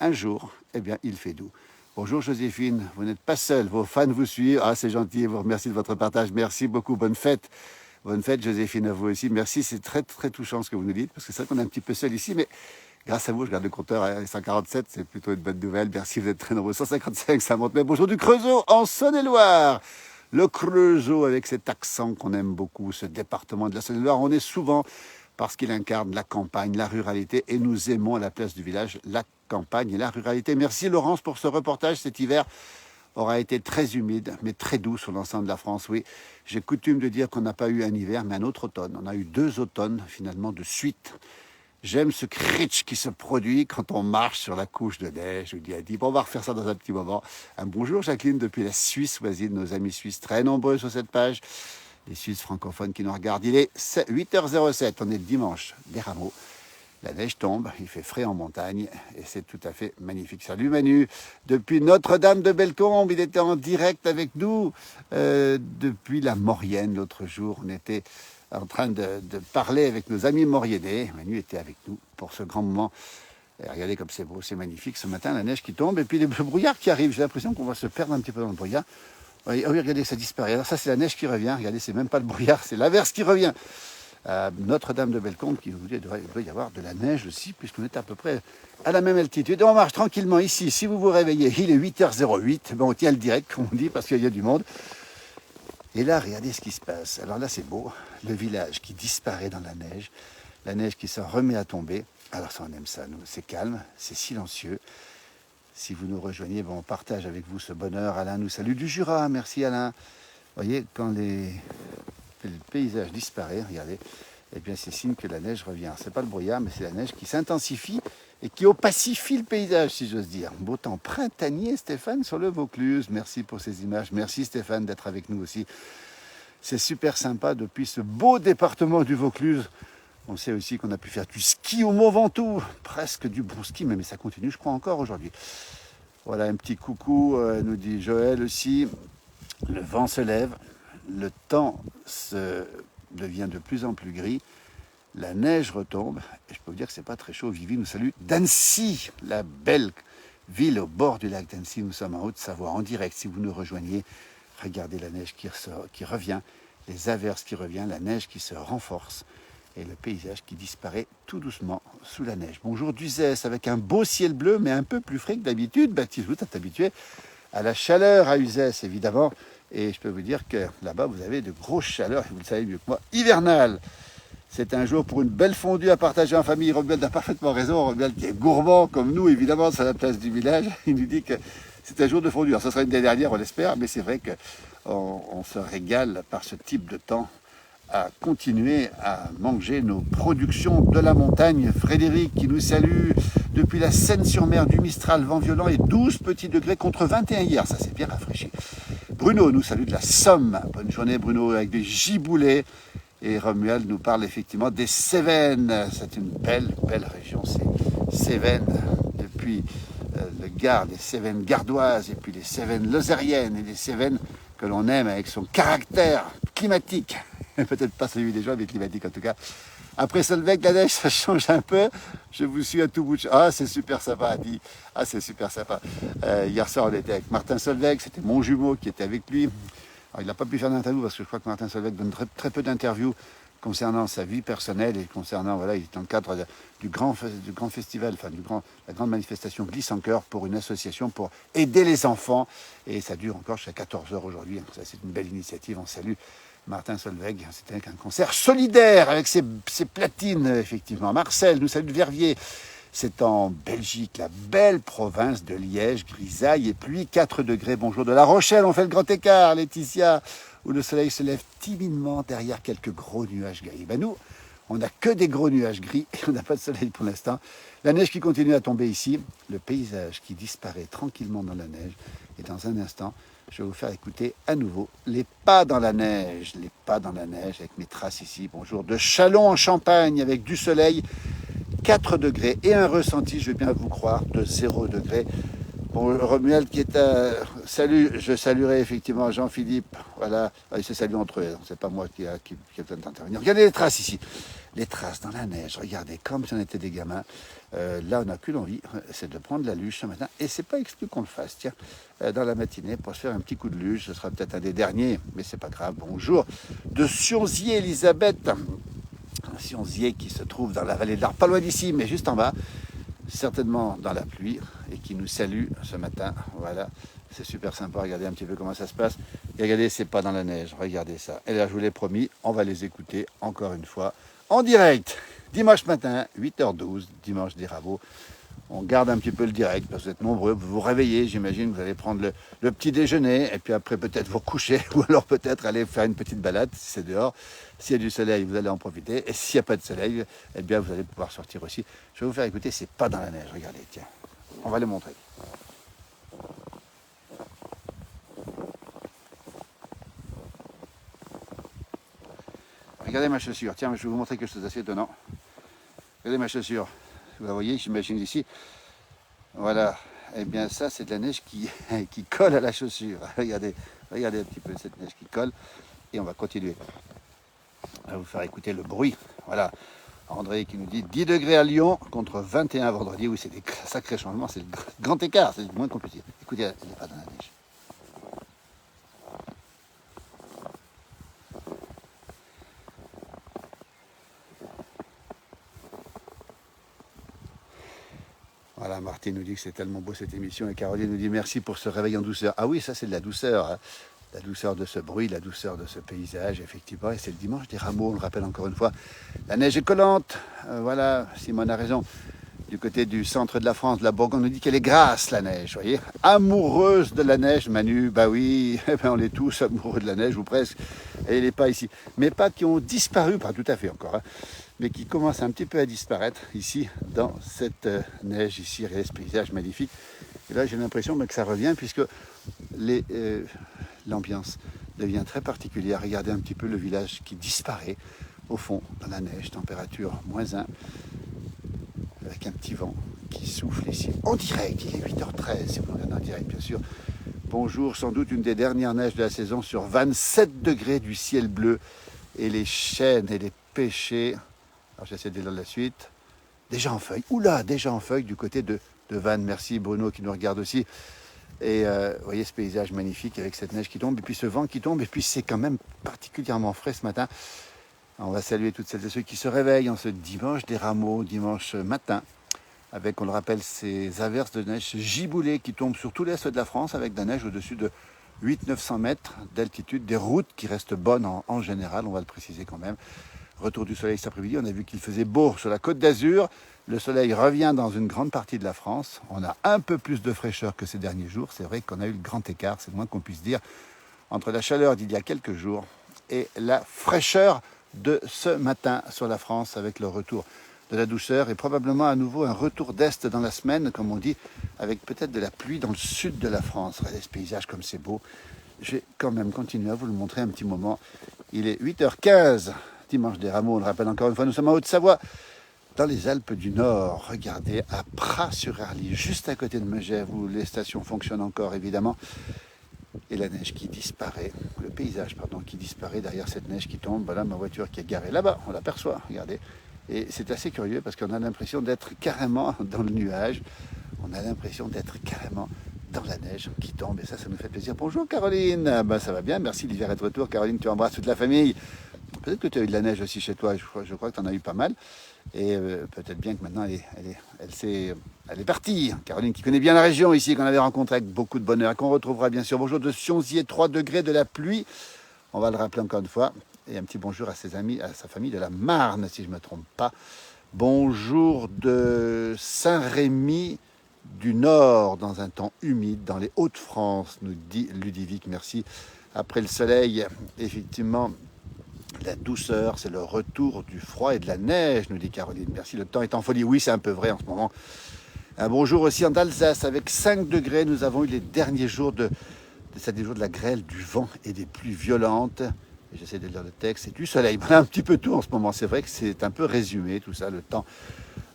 Un jour, eh bien, il fait doux. Bonjour Joséphine, vous n'êtes pas seule. Vos fans vous suivent. Ah, c'est gentil. Je vous remercie de votre partage. Merci beaucoup. Bonne fête. Bonne fête Joséphine à vous aussi. Merci. C'est très, très touchant ce que vous nous dites parce que c'est vrai qu'on est un petit peu seul ici, mais grâce à vous, je garde le compteur à 147, c'est plutôt une bonne nouvelle. Merci, vous êtes très nombreux. 155, ça monte. Mais bonjour du Creusot, en Saône-et-Loire. Le Creusot, avec cet accent qu'on aime beaucoup, ce département de la Saône-et-Loire, on est souvent parce qu'il incarne la campagne, la ruralité, et nous aimons à la place du village la campagne et la ruralité. Merci Laurence pour ce reportage. Cet hiver aura été très humide, mais très doux sur l'ensemble de la France. Oui, j'ai coutume de dire qu'on n'a pas eu un hiver, mais un autre automne. On a eu 2 automnes, finalement, de suite. J'aime ce critch qui se produit quand on marche sur la couche de neige. Je vous dis à dit, bon, on va refaire ça dans un petit moment. Un bonjour Jacqueline depuis la Suisse voisine, nos amis suisses très nombreux sur cette page. Les Suisses francophones qui nous regardent. Il est 8h07, on est le dimanche des Rameaux. La neige tombe, il fait frais en montagne et c'est tout à fait magnifique. Salut Manu, depuis Notre-Dame de Bellecombe, il était en direct avec nous depuis la Maurienne l'autre jour. On était en train de parler avec nos amis mauriennais. Manu était avec nous pour ce grand moment. Et regardez comme c'est beau, c'est magnifique. Ce matin, la neige qui tombe et puis le brouillard qui arrive. J'ai l'impression qu'on va se perdre un petit peu dans le brouillard. Oui, regardez, ça disparaît. Alors ça, c'est la neige qui revient. Regardez, c'est même pas le brouillard, c'est l'averse qui revient. Notre-Dame de Bellecombe, qui nous dit qu'il doit y avoir de la neige aussi, puisqu'on est à peu près à la même altitude. Et on marche tranquillement ici. Si vous vous réveillez, il est 8h08. Ben, on tient le direct, comme on dit, parce qu'il y a du monde. Et là, regardez ce qui se passe. Alors là, c'est beau. Le village qui disparaît dans la neige qui se remet à tomber. Alors ça, on aime ça, nous. C'est calme, c'est silencieux. Si vous nous rejoignez, ben, on partage avec vous ce bonheur. Alain nous salue du Jura. Merci Alain. Vous voyez, quand le paysage disparaît, regardez, eh bien c'est signe que la neige revient. Ce n'est pas le brouillard, mais c'est la neige qui s'intensifie et qui opacifie le paysage, si j'ose dire. Beau temps printanier, Stéphane, sur le Vaucluse. Merci pour ces images. Merci Stéphane d'être avec nous aussi. C'est super sympa depuis ce beau département du Vaucluse. On sait aussi qu'on a pu faire du ski au Mont Ventoux. Presque du bon ski, mais ça continue, je crois, encore aujourd'hui. Voilà, un petit coucou, nous dit Joël aussi. Le vent se lève. Le temps devient de plus en plus gris. La neige retombe. Et je peux vous dire que c'est pas très chaud. Vivi nous salue d'Annecy, la belle ville au bord du lac d'Annecy. Nous sommes en Haute-Savoie, en direct. Si vous nous rejoignez, regardez la neige qui revient, les averses qui reviennent, la neige qui se renforce et le paysage qui disparaît tout doucement sous la neige. Bonjour d'Uzès, avec un beau ciel bleu, mais un peu plus frais que d'habitude. Baptiste, vous êtes habitué à la chaleur à Uzès, évidemment. Et je peux vous dire que là-bas, vous avez de grosses chaleurs, vous le savez mieux que moi, hivernales. C'est un jour pour une belle fondue à partager en famille. Romuald a parfaitement raison. Romuald qui est gourmand comme nous, évidemment, c'est à la place du village. Il nous dit que c'est un jour de fondue. Alors, ce sera une des dernières, on l'espère, mais c'est vrai qu'on se régale par ce type de temps à continuer à manger nos productions de la montagne. Frédéric qui nous salue depuis la Seine-sur-Mer, du Mistral, vent violent et 12 petits degrés contre 21 hier. Ça, c'est bien rafraîchi. Bruno nous salue de la Somme. Bonne journée Bruno, avec des giboulées. Et Romuald nous parle effectivement des Cévennes. C'est une belle, belle région, c'est Cévennes, depuis le Gard, les Cévennes gardoises, et puis les Cévennes lozériennes, et les Cévennes que l'on aime avec son caractère climatique. Peut-être pas celui des gens, mais climatique en tout cas. Après Solveig, la neige, ça change un peu. Je vous suis à tout bout de champ. Ah, c'est super sympa, Adi. Ah, c'est super sympa. Hier soir, on était avec Martin Solveig. C'était mon jumeau qui était avec lui. Alors, il n'a pas pu faire d'interview parce que je crois que Martin Solveig donne très peu d'interviews concernant sa vie personnelle et concernant, voilà, il est dans le cadre du grand festival, enfin la grande manifestation Glisse en Cœur pour une association pour aider les enfants. Et ça dure encore jusqu'à 14 heures aujourd'hui. Ça, c'est une belle initiative. On salue Martin Solveig. C'était un concert solidaire avec ses platines, effectivement. Marcel nous salue de Verviers. C'est en Belgique, la belle province de Liège, grisaille et pluie, 4 degrés. Bonjour de La Rochelle, on fait le grand écart, Laetitia, où le soleil se lève timidement derrière quelques gros nuages gris. Ben nous, on n'a que des gros nuages gris et on n'a pas de soleil pour l'instant. La neige qui continue à tomber ici, le paysage qui disparaît tranquillement dans la neige. Et dans un instant, je vais vous faire écouter à nouveau les pas dans la neige. Les pas dans la neige avec mes traces ici. Bonjour de Châlons en Champagne avec du soleil. 4 degrés et un ressenti, je vais bien vous croire, de 0 degré. Bon, Romuald qui est à... Salut, je saluerai effectivement Jean-Philippe. Voilà, ils se saluent entre eux, c'est pas moi qui a besoin d'intervenir. Regardez les traces ici, les traces dans la neige, regardez, comme si on était des gamins. Là, on n'a qu'une envie, c'est de prendre la luge ce matin. Et c'est pas exclu qu'on le fasse, tiens, dans la matinée, pour se faire un petit coup de luge. Ce sera peut-être un des derniers, mais c'est pas grave. Bonjour de Sionzier, Elisabeth. Sionzier qui se trouve dans la vallée de l'Arve, pas loin d'ici, mais juste en bas, certainement dans la pluie, et qui nous salue ce matin. Voilà, c'est super sympa, regardez un petit peu comment ça se passe. Et regardez, c'est pas dans la neige, regardez ça. Et là, je vous l'ai promis, on va les écouter encore une fois, en direct, dimanche matin, 8h12, dimanche des Rameaux. On garde un petit peu le direct, parce que vous êtes nombreux, vous vous réveillez, j'imagine, vous allez prendre le petit déjeuner, et puis après peut-être vous coucher, ou alors peut-être aller faire une petite balade, si c'est dehors. S'il y a du soleil, vous allez en profiter, et s'il n'y a pas de soleil, eh bien vous allez pouvoir sortir aussi. Je vais vous faire écouter, c'est pas dans la neige, regardez, tiens, on va les montrer. Regardez ma chaussure, tiens, je vais vous montrer quelque chose d'assez étonnant. Regardez ma chaussure. Vous la voyez, j'imagine ici. Voilà. Eh bien, ça, c'est de la neige qui colle à la chaussure. Regardez un petit peu cette neige qui colle. Et on va continuer. On va vous faire écouter le bruit. Voilà. André qui nous dit 10 degrés à Lyon contre 21 vendredi. Oui, c'est des sacrés changements. C'est le grand écart. C'est le moins compliqué. Écoutez, il n'est pas dans la neige. Voilà, Martine nous dit que c'est tellement beau cette émission et Caroline nous dit merci pour ce réveil en douceur. Ah oui, ça c'est de la douceur, hein. La douceur de ce bruit, la douceur de ce paysage, effectivement. Et c'est le dimanche des Rameaux, on le rappelle encore une fois. La neige est collante, voilà, Simone a raison. Du côté du centre de la France, de la Bourgogne, on nous dit qu'elle est grasse la neige, vous voyez. Amoureuse de la neige, Manu, bah oui, on est tous amoureux de la neige ou presque. Et les pas ici. Mais pas qui ont disparu, pas tout à fait encore, hein, mais qui commencent un petit peu à disparaître ici, dans cette neige ici, regardez ce paysage magnifique. Et là, j'ai l'impression que ça revient puisque l'ambiance devient très particulière. Regardez un petit peu le village qui disparaît au fond, dans la neige, température -1, avec un petit vent qui souffle ici. En direct, il est 8h13, si vous regardez en direct, bien sûr. Bonjour, sans doute une des dernières neiges de la saison sur 27 degrés du ciel bleu. Et les chênes et les pêchers... Alors j'essaie de lire la suite. Déjà en feuille. Oula, déjà en feuille du côté de Vannes. Merci Bruno qui nous regarde aussi. Et vous voyez ce paysage magnifique avec cette neige qui tombe. Et puis ce vent qui tombe. Et puis c'est quand même particulièrement frais ce matin. On va saluer toutes celles et ceux qui se réveillent en ce dimanche des Rameaux, dimanche matin. Avec, on le rappelle, ces averses de neige giboulées qui tombent sur tout l'est de la France. Avec de la neige au-dessus de 800-900 mètres d'altitude. Des routes qui restent bonnes en général. On va le préciser quand même. Retour du soleil cet après-midi, on a vu qu'il faisait beau sur la côte d'Azur. Le soleil revient dans une grande partie de la France. On a un peu plus de fraîcheur que ces derniers jours. C'est vrai qu'on a eu le grand écart, c'est le moins qu'on puisse dire, entre la chaleur d'il y a quelques jours et la fraîcheur de ce matin sur la France avec le retour de la douceur et probablement à nouveau un retour d'est dans la semaine, comme on dit, avec peut-être de la pluie dans le sud de la France. Regardez ce paysage comme c'est beau. Je vais quand même continuer à vous le montrer un petit moment. Il est 8h15. Dimanche des Rameaux, on le rappelle encore une fois, nous sommes en Haute-Savoie, dans les Alpes du Nord. Regardez, à Pras-sur-Arly, juste à côté de Megève, où les stations fonctionnent encore, évidemment. Et la neige qui disparaît, le paysage, pardon, qui disparaît derrière cette neige qui tombe. Voilà ma voiture qui est garée là-bas, on l'aperçoit, regardez. Et c'est assez curieux parce qu'on a l'impression d'être carrément dans le nuage. On a l'impression d'être carrément dans la neige qui tombe et ça nous fait plaisir. Bonjour Caroline, ça va bien, merci, l'hiver est de retour. Caroline, tu embrasses toute la famille. Peut-être que tu as eu de la neige aussi chez toi, je crois que tu en as eu pas mal. Et peut-être bien que maintenant elle est partie. Caroline qui connaît bien la région ici, qu'on avait rencontrée avec beaucoup de bonheur, qu'on retrouvera bien sûr. Bonjour de Sionzier, 3 degrés de la pluie. On va le rappeler encore une fois. Et un petit bonjour à ses amis, à sa famille de la Marne, si je ne me trompe pas. Bonjour de Saint-Rémy du Nord, dans un temps humide, dans les Hauts-de-France, nous dit Ludovic. Merci. Après le soleil, effectivement, la douceur, c'est le retour du froid et de la neige, nous dit Caroline. Merci, le temps est en folie. Oui, c'est un peu vrai en ce moment. Un bonjour aussi en Alsace, avec 5 degrés. Nous avons eu les derniers jours de la grêle, du vent et des pluies violentes. J'essaie de lire le texte. Et du soleil. Voilà un petit peu tout en ce moment. C'est vrai que c'est un peu résumé, tout ça, le temps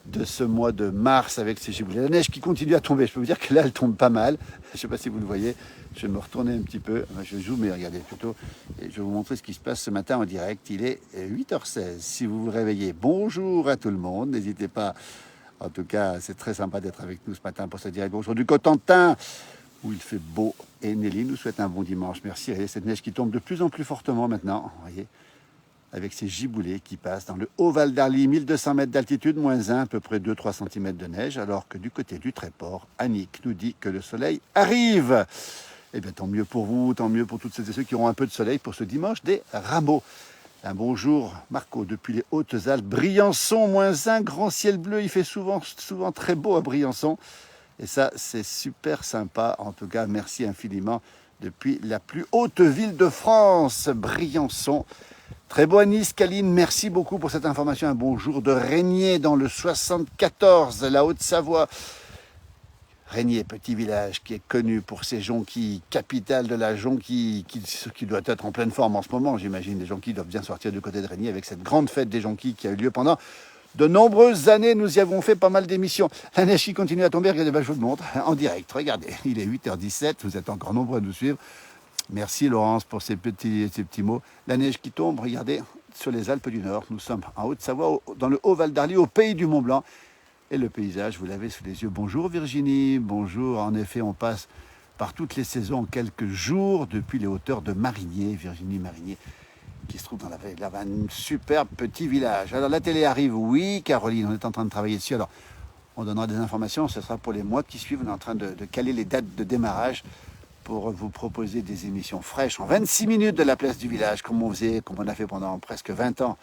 de ce mois de mars avec ces giboulées. La neige qui continue à tomber. Je peux vous dire que là, elle tombe pas mal. Je ne sais pas si vous le voyez. Je vais me retourner un petit peu. Je joue, mais regardez plutôt. Et je vais vous montrer ce qui se passe ce matin en direct. Il est 8h16. Si vous vous réveillez, bonjour à tout le monde. N'hésitez pas. En tout cas, c'est très sympa d'être avec nous ce matin pour ce direct. Bonjour du Cotentin, où il fait beau. Et Nelly nous souhaite un bon dimanche. Merci. Regardez cette neige qui tombe de plus en plus fortement maintenant. Vous voyez, avec ces giboulées qui passent dans le Haut-Val d'Arly, 1200 mètres d'altitude, moins 1, à peu près 2-3 cm de neige, alors que du côté du Tréport, Annick nous dit que le soleil arrive. Eh bien, tant mieux pour vous, tant mieux pour toutes celles et ceux qui auront un peu de soleil pour ce dimanche des Rameaux. Un bonjour, Marco, depuis les Hautes-Alpes, Briançon, moins 1, grand ciel bleu, il fait souvent très beau à Briançon. Et ça, c'est super sympa. En tout cas, merci infiniment depuis la plus haute ville de France, Briançon. Très beau à Nice, Caline, merci beaucoup pour cette information. Un bonjour de Régnier dans le 74, la Haute-Savoie. Régnier, petit village qui est connu pour ses jonquilles, capitale de la jonquille, qui doit être en pleine forme en ce moment, j'imagine. Les jonquilles doivent bien sortir du côté de Régnier avec cette grande fête des jonquilles qui a eu lieu pendant de nombreuses années. Nous y avons fait pas mal d'émissions. La neige qui continue à tomber, regardez, je vous le montre en direct. Regardez, il est 8h17, vous êtes encore nombreux à nous suivre. Merci Laurence pour ces petits mots. La neige qui tombe, regardez, sur les Alpes du Nord. Nous sommes en Haute-Savoie, dans le Haut-Val d'Arly, au pays du Mont-Blanc. Et le paysage, vous l'avez sous les yeux. Bonjour Virginie, bonjour. En effet, on passe par toutes les saisons en quelques jours, depuis les hauteurs de Marigné, Virginie Marigné, qui se trouve dans la vallée de la Vanne, un superbe petit village. Alors la télé arrive, oui Caroline, on est en train de travailler dessus. Alors on donnera des informations, ce sera pour les mois qui suivent. On est en train de caler les dates de démarrage pour vous proposer des émissions fraîches en 26 minutes de la place du village, comme on a fait pendant presque 20 ans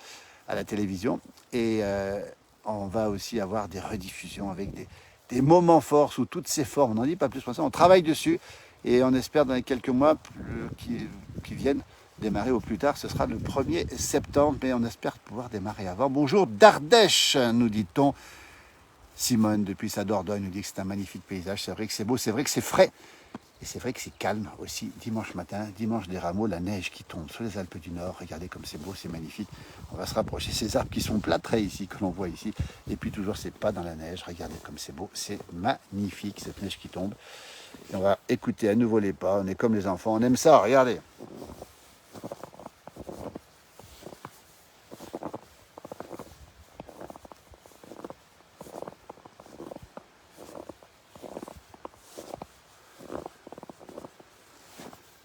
à la télévision. Et on va aussi avoir des rediffusions avec des moments forts sous toutes ces formes. On n'en dit pas plus pour ça. On travaille dessus et on espère dans les quelques mois qui viennent démarrer au plus tard. Ce sera le 1er septembre, mais on espère pouvoir démarrer avant. Bonjour d'Ardèche, nous dit-on. Simone, depuis sa Dordogne, nous dit que c'est un magnifique paysage. C'est vrai que c'est beau, c'est vrai que c'est frais. Et c'est vrai que c'est calme aussi, dimanche matin, dimanche des Rameaux, la neige qui tombe sur les Alpes du Nord. Regardez comme c'est beau, c'est magnifique. On va se rapprocher. Ces arbres qui sont plâtrés ici, que l'on voit ici. Et puis toujours ces pas dans la neige. Regardez comme c'est beau, c'est magnifique cette neige qui tombe. Et on va écouter à nouveau les pas. On est comme les enfants, on aime ça, regardez.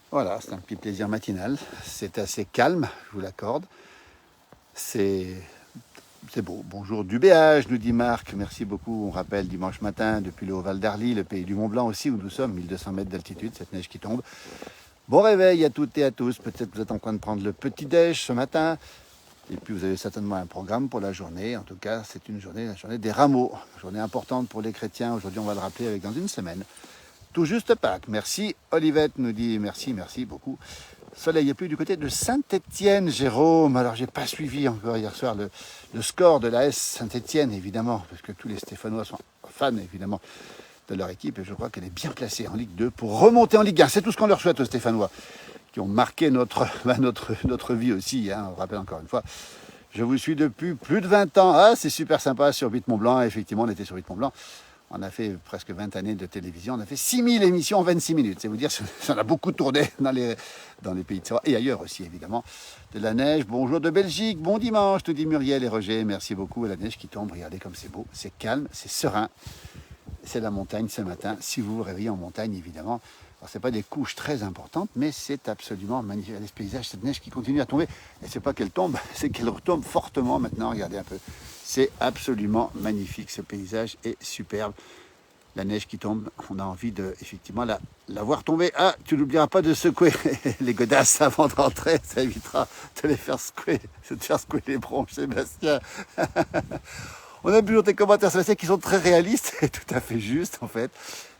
Voilà, c'est un petit plaisir matinal. C'est assez calme, je vous l'accorde. C'est beau. Bonjour du Béage, nous dit Marc. Merci beaucoup. On rappelle dimanche matin, depuis le Haut-Val d'Arly, le pays du Mont-Blanc aussi, où nous sommes, 1200 mètres d'altitude, cette neige qui tombe. Bon réveil à toutes et à tous. Peut-être que vous êtes en train de prendre le petit-déj ce matin. Et puis vous avez certainement un programme pour la journée. En tout cas, c'est la journée des Rameaux. Journée importante pour les chrétiens. Aujourd'hui, on va le rappeler avec dans une semaine. Tout juste Pâques. Merci. Olivette nous dit merci beaucoup. Soleil est plus du côté de Saint-Étienne, Jérôme. Alors, j'ai pas suivi encore hier soir le score de la S Saint-Étienne, évidemment, parce que tous les Stéphanois sont fans, évidemment, de leur équipe. Et je crois qu'elle est bien placée en Ligue 2 pour remonter en Ligue 1. C'est tout ce qu'on leur souhaite aux Stéphanois, qui ont marqué notre vie aussi. On rappelle encore une fois. Je vous suis depuis plus de 20 ans. Ah, c'est super sympa sur 8 Mont-Blanc. Effectivement, on était sur 8 Mont-Blanc. On a fait presque 20 années de télévision. On a fait 6000 émissions en 26 minutes. C'est vous dire, ça a beaucoup tourné dans les pays de Savoie et ailleurs aussi, évidemment. De la neige. Bonjour de Belgique. Bon dimanche, tout dit Muriel et Roger. Merci beaucoup. La neige qui tombe. Regardez comme c'est beau. C'est calme, c'est serein. c'est la montagne ce matin, si vous vous réveillez en montagne, évidemment. Alors, ce n'est pas des couches très importantes, mais c'est absolument magnifique. Regardez ce paysage, cette neige qui continue à tomber. Et c'est pas qu'elle tombe, c'est qu'elle retombe fortement maintenant. Regardez un peu. C'est absolument magnifique. Ce paysage est superbe. La neige qui tombe, on a envie de, effectivement, la voir tomber. Ah, tu n'oublieras pas de secouer les godasses avant de rentrer. Ça évitera de les faire secouer, de te faire secouer les bronches, Sébastien. On a toujours tes commentaires, Sébastien, qui sont très réalistes et tout à fait justes, en fait.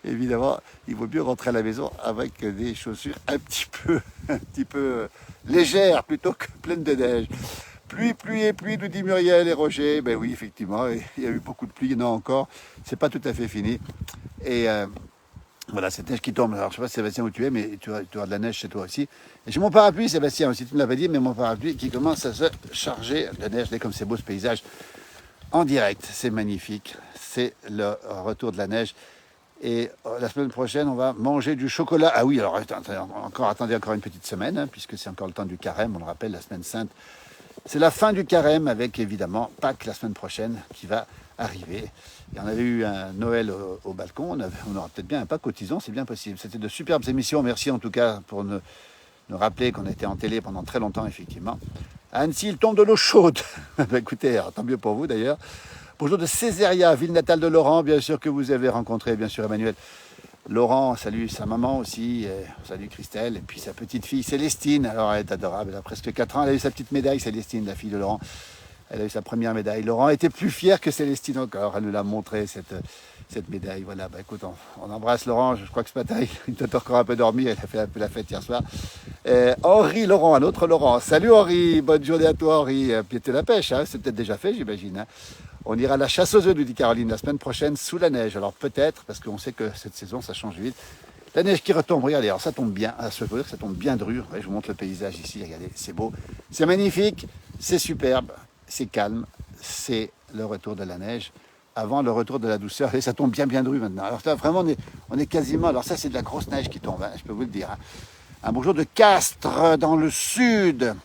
Évidemment, il vaut mieux rentrer à la maison avec des chaussures un petit peu légères plutôt que pleines de neige. Pluie, pluie et pluie, nous dit Muriel et Roger. Ben oui, effectivement, il y a eu beaucoup de pluie, il y en a encore. C'est pas tout à fait fini. Et voilà, cette neige qui tombe. Alors, je sais pas, Sébastien, où tu es, mais tu auras de la neige chez toi aussi. Et j'ai mon parapluie, Sébastien, si tu ne l'avais dit, mais mon parapluie qui commence à se charger de neige. Regardez comme c'est beau ce paysage. En direct, c'est magnifique. C'est le retour de la neige. Et la semaine prochaine, on va manger du chocolat. Ah oui, alors attendez encore une petite semaine, hein, puisque c'est encore le temps du carême. On le rappelle, la semaine sainte. C'est la fin du carême avec évidemment Pâques la semaine prochaine qui va arriver. Et on avait eu un Noël au balcon, on aura peut-être bien un Pâques au tison, c'est bien possible. C'était de superbes émissions, merci en tout cas pour nous rappeler qu'on était en télé pendant très longtemps effectivement. À Annecy, il tombe de l'eau chaude. Ben, écoutez, alors, tant mieux pour vous d'ailleurs. Bonjour de Césaria, ville natale de Laurent, bien sûr que vous avez rencontré, bien sûr Emmanuel. Laurent salue sa maman aussi, salue Christelle, et puis sa petite fille Célestine. Alors elle est adorable, elle a presque 4 ans, elle a eu sa petite médaille, Célestine, la fille de Laurent. Elle a eu sa première médaille. Laurent était plus fier que Célestine encore, elle nous l'a montré cette médaille. Voilà, bah écoute, on embrasse Laurent, je crois que ce matin il doit encore un peu dormir, il a fait un peu la fête hier soir. Henri Laurent, un autre Laurent. Salut Henri, bonne journée à toi Henri. Puis la pêche, hein, c'est peut-être déjà fait j'imagine. Hein. On ira à la chasse aux œufs, nous dit Caroline, la semaine prochaine sous la neige. Alors peut-être, parce qu'on sait que cette saison, ça change vite. La neige qui retombe, regardez, alors ça tombe bien. Je peux dire que ça tombe bien dur. Ouais, je vous montre le paysage ici, regardez, c'est beau. C'est magnifique, c'est superbe, c'est calme. C'est le retour de la neige avant le retour de la douceur. Et ça tombe bien dru maintenant. Alors ça, vraiment, on est quasiment... Alors ça, c'est de la grosse neige qui tombe, hein, je peux vous le dire. Hein. Un bonjour de Castres, dans le sud.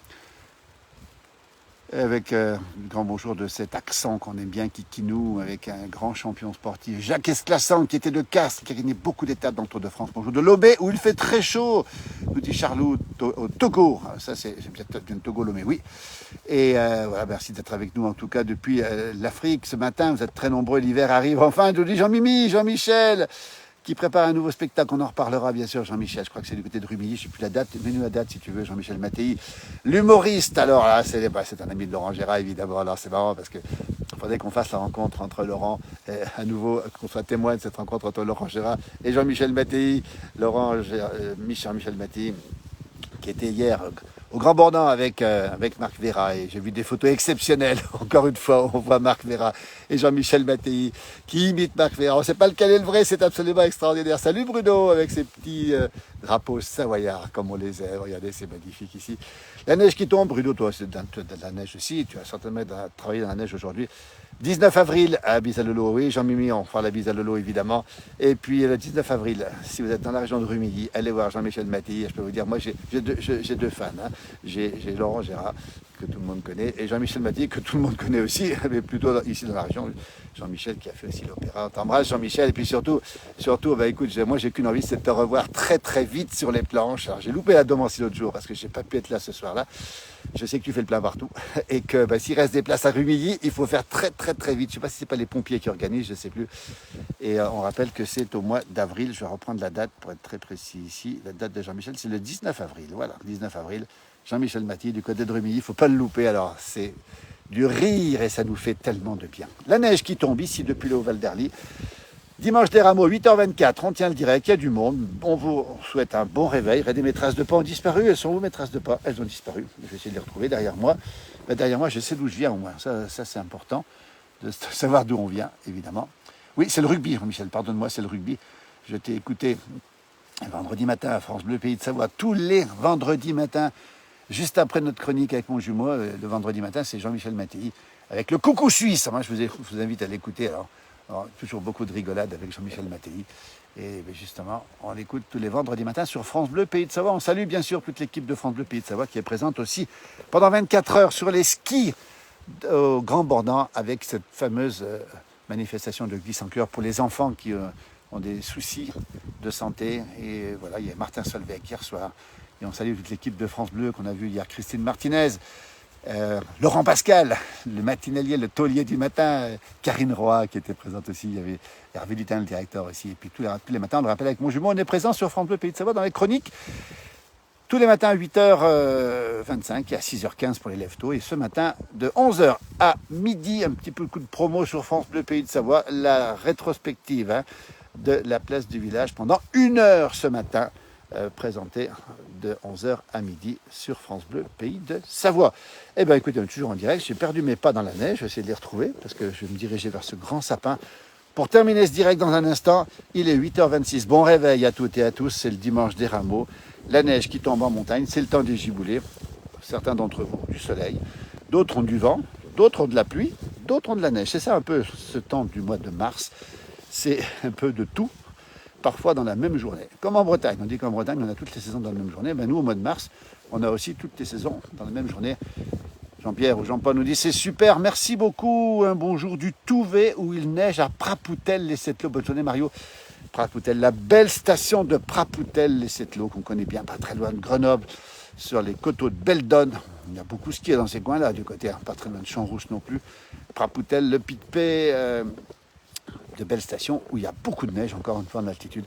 Avec le grand bonjour de cet accent qu'on aime bien, qui noue, avec un grand champion sportif, Jacques Esclassan, qui était de Castres, qui a gagné beaucoup d'étapes dans le Tour de France. Bonjour de Lomé, où il fait très chaud, nous dit Charlot, au Togo. Ça, c'est peut-être bien Togo, Lomé, oui. Et voilà, merci d'être avec nous, en tout cas, depuis l'Afrique. Ce matin, vous êtes très nombreux, l'hiver arrive. Enfin, je vous dis Jean-Mimi, Jean-Michel, qui prépare un nouveau spectacle. On en reparlera bien sûr, Jean-Michel. Je crois que c'est du côté de Rumilly. Je ne sais plus la date. Mets-nous la date si tu veux, Jean-Michel Mattei. L'humoriste, alors là, c'est un ami de Laurent Gérard, évidemment. Alors c'est marrant parce que faudrait qu'on fasse la rencontre entre Laurent, à nouveau, qu'on soit témoin de cette rencontre entre Laurent Gérard et Jean-Michel Mattei. Michel Mattei, qui était hier au Grand Bornand avec Marc Vera, et j'ai vu des photos exceptionnelles. Encore une fois, on voit Marc Vera et Jean-Michel Mattei qui imitent Marc Vera. On ne sait pas lequel est le vrai, c'est absolument extraordinaire. Salut Bruno, avec ses petits drapeaux savoyards, comme on les aime. Regardez, c'est magnifique ici. La neige qui tombe, Bruno, toi, c'est de la neige aussi. Tu as certainement travaillé dans la neige aujourd'hui. 19 avril à Bisalolo, oui, Jean-Mimi, on fera la Bisalolo évidemment. Et puis le 19 avril, si vous êtes dans la région de Rumilly, allez voir Jean-Michel Mattei. Je peux vous dire, moi j'ai deux fans. Hein. J'ai Laurent Gérard, que tout le monde connaît, et Jean-Michel Mattei, que tout le monde connaît aussi, mais plutôt ici dans la région. Jean-Michel qui a fait aussi l'opéra. On t'embrasse Jean-Michel. Et puis surtout, bah écoute, moi j'ai qu'une envie, c'est de te revoir très très vite sur les planches. Alors j'ai loupé la Domancy l'autre jour parce que j'ai pas pu être là ce soir-là. Je sais que tu fais le plein partout et que s'il reste des places à Rumilly, il faut faire très très très vite. Je ne sais pas si c'est pas les pompiers qui organisent, je ne sais plus. Et on rappelle que c'est au mois d'avril. Je vais reprendre la date pour être très précis ici. La date de Jean-Michel, c'est le 19 avril. Voilà, 19 avril. Jean-Michel Mattei du côté de Rumilly. Il ne faut pas le louper. Alors c'est du rire et ça nous fait tellement de bien. La neige qui tombe ici depuis le Val d'Herly. Dimanche des Rameaux, 8h24, on tient le direct, il y a du monde. On vous souhaite un bon réveil. Regardez, mes traces de pas ont disparu. Elles sont où mes traces de pas? Elles ont disparu. Je vais essayer de les retrouver derrière moi. Mais derrière moi, je sais d'où je viens au moins. Ça c'est important de savoir d'où on vient, évidemment. Oui, c'est le rugby, Michel, pardonne-moi, c'est le rugby. Je t'ai écouté vendredi matin à France Bleu Pays de Savoie, tous les vendredis matins, juste après notre chronique avec mon jumeau, le vendredi matin, c'est Jean-Michel Mattei, avec le coucou suisse. Moi, je vous invite à l'écouter. Alors, toujours beaucoup de rigolade avec Jean-Michel Mattei. Et justement, on l'écoute tous les vendredis matins sur France Bleu Pays de Savoie. On salue bien sûr toute l'équipe de France Bleu Pays de Savoie qui est présente aussi pendant 24 heures sur les skis au Grand Bornand avec cette fameuse manifestation de glisse en cœur pour les enfants qui ont des soucis de santé. Et voilà, il y a Martin Solveig hier soir. Et on salue toute l'équipe de France Bleu qu'on a vu hier, Christine Martinez, Laurent Pascal, le matinalier, le taulier du matin, Karine Roy qui était présente aussi, il y avait Hervé Lutin, le directeur aussi. Et puis tous les matins, on le rappelle avec mon jumeau, on est présent sur France Bleu Pays de Savoie dans les chroniques. Tous les matins à 8h25 et à 6h15 pour les lève-tôt. Et ce matin, de 11h à midi, un petit peu de coup de promo sur France Bleu Pays de Savoie, la rétrospective de la place du village pendant 1 heure ce matin, présentée de 11h à midi sur France Bleu Pays de Savoie. Eh bien écoutez, on est toujours en direct. J'ai perdu mes pas dans la neige, je vais essayer de les retrouver parce que je vais me diriger vers ce grand sapin. Pour terminer ce direct dans un instant, il est 8h26. Bon réveil à toutes et à tous, c'est le dimanche des rameaux. La neige qui tombe en montagne, c'est le temps des giboulées. Certains d'entre vous ont du soleil, d'autres ont du vent, d'autres ont de la pluie, d'autres ont de la neige. C'est ça un peu ce temps du mois de mars. C'est un peu de tout, parfois dans la même journée. Comme en Bretagne, on dit qu'en Bretagne, on a toutes les saisons dans la même journée. Ben nous, au mois de mars, on a aussi toutes les saisons dans la même journée. Jean-Pierre ou Jean-Paul nous dit c'est super, merci beaucoup. Un bonjour du Touvet où il neige à Prapoutel, les Sept-Lots. Bonne journée Mario. Prapoutel, la belle station de Prapoutel, les Sept-Lots, qu'on connaît bien, pas très loin de Grenoble, sur les coteaux de Beldonne. Il y a beaucoup skié dans ces coins-là, du côté, pas très loin de Champs-Rousse non plus. Prapoutel, le Pic-Pé, de belles stations où il y a beaucoup de neige, encore une fois en altitude.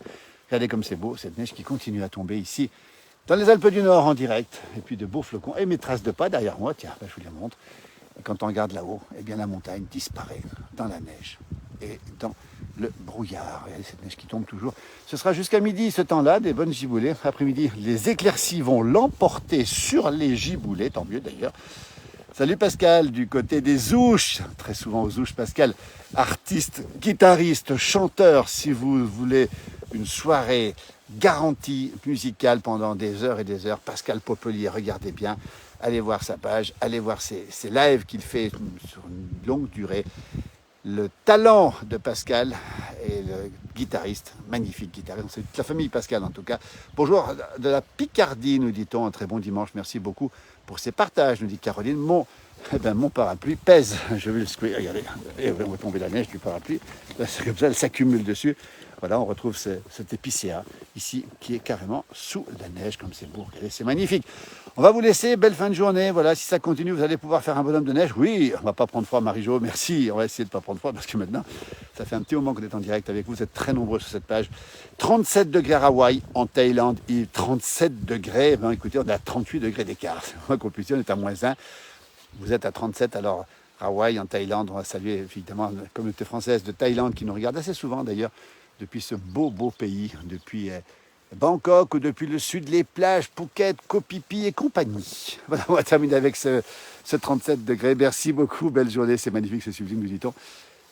Regardez comme c'est beau, cette neige qui continue à tomber ici, dans les Alpes du Nord en direct. Et puis de beaux flocons. Et mes traces de pas derrière moi, tiens, je vous les montre. Et quand on regarde là-haut, eh bien la montagne disparaît dans la neige et dans le brouillard. Regardez cette neige qui tombe toujours. Ce sera jusqu'à midi ce temps-là, des bonnes giboulées. Après-midi, les éclaircies vont l'emporter sur les giboulées, tant mieux d'ailleurs. Salut Pascal, du côté des Ouches, très souvent aux Ouches Pascal, artiste, guitariste, chanteur, si vous voulez une soirée garantie musicale pendant des heures et des heures. Pascal Popelier, regardez bien, allez voir sa page, allez voir ses lives qu'il fait sur une longue durée. Le talent de Pascal et le guitariste, magnifique guitariste, c'est toute la famille Pascal en tout cas. Bonjour de la Picardie, nous dit-on, un très bon dimanche, merci beaucoup pour ces partages, nous dit Caroline. Mon parapluie pèse, je vais le secouer, regardez, et on va tomber la neige du parapluie, c'est comme ça, elle s'accumule dessus. Voilà, on retrouve cet épicéa ici qui est carrément sous la neige, comme c'est beau, regardez, c'est magnifique. On va vous laisser, belle fin de journée, voilà, si ça continue, vous allez pouvoir faire un bonhomme de neige. Oui, on ne va pas prendre froid, Marie-Jo, merci, on va essayer de ne pas prendre froid, parce que maintenant, ça fait un petit moment qu'on est en direct avec vous, vous êtes très nombreux sur cette page. 37 degrés à Hawaï, en Thaïlande, et 37 degrés, ben écoutez, on est à 38 degrés d'écart, c'est moins compliqué, on est à -1, vous êtes à 37, alors Hawaï, en Thaïlande, on va saluer évidemment la communauté française de Thaïlande qui nous regarde assez souvent d'ailleurs, depuis ce beau pays, depuis Bangkok ou depuis le sud, les plages, Phuket, Koh Phi Phi et compagnie. Voilà, on va terminer avec ce 37 degrés. Merci beaucoup, belle journée, c'est magnifique, c'est sublime, nous dit-on.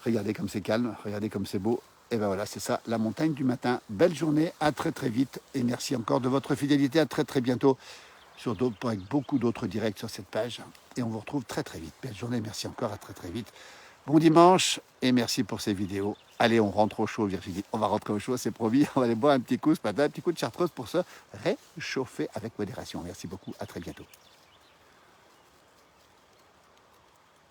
Regardez comme c'est calme, regardez comme c'est beau. Et ben voilà, c'est ça, la montagne du matin. Belle journée, à très très vite. Et merci encore de votre fidélité, à très très bientôt. Sur d'autres, avec beaucoup d'autres directs sur cette page. Et on vous retrouve très très vite. Belle journée, merci encore, à très très vite. Bon dimanche et merci pour ces vidéos. Allez, on rentre au chaud, Virginie. On va rentrer au chaud, c'est promis. On va aller boire un petit coup ce matin, un petit coup de chartreuse pour se réchauffer avec modération. Merci beaucoup, à très bientôt.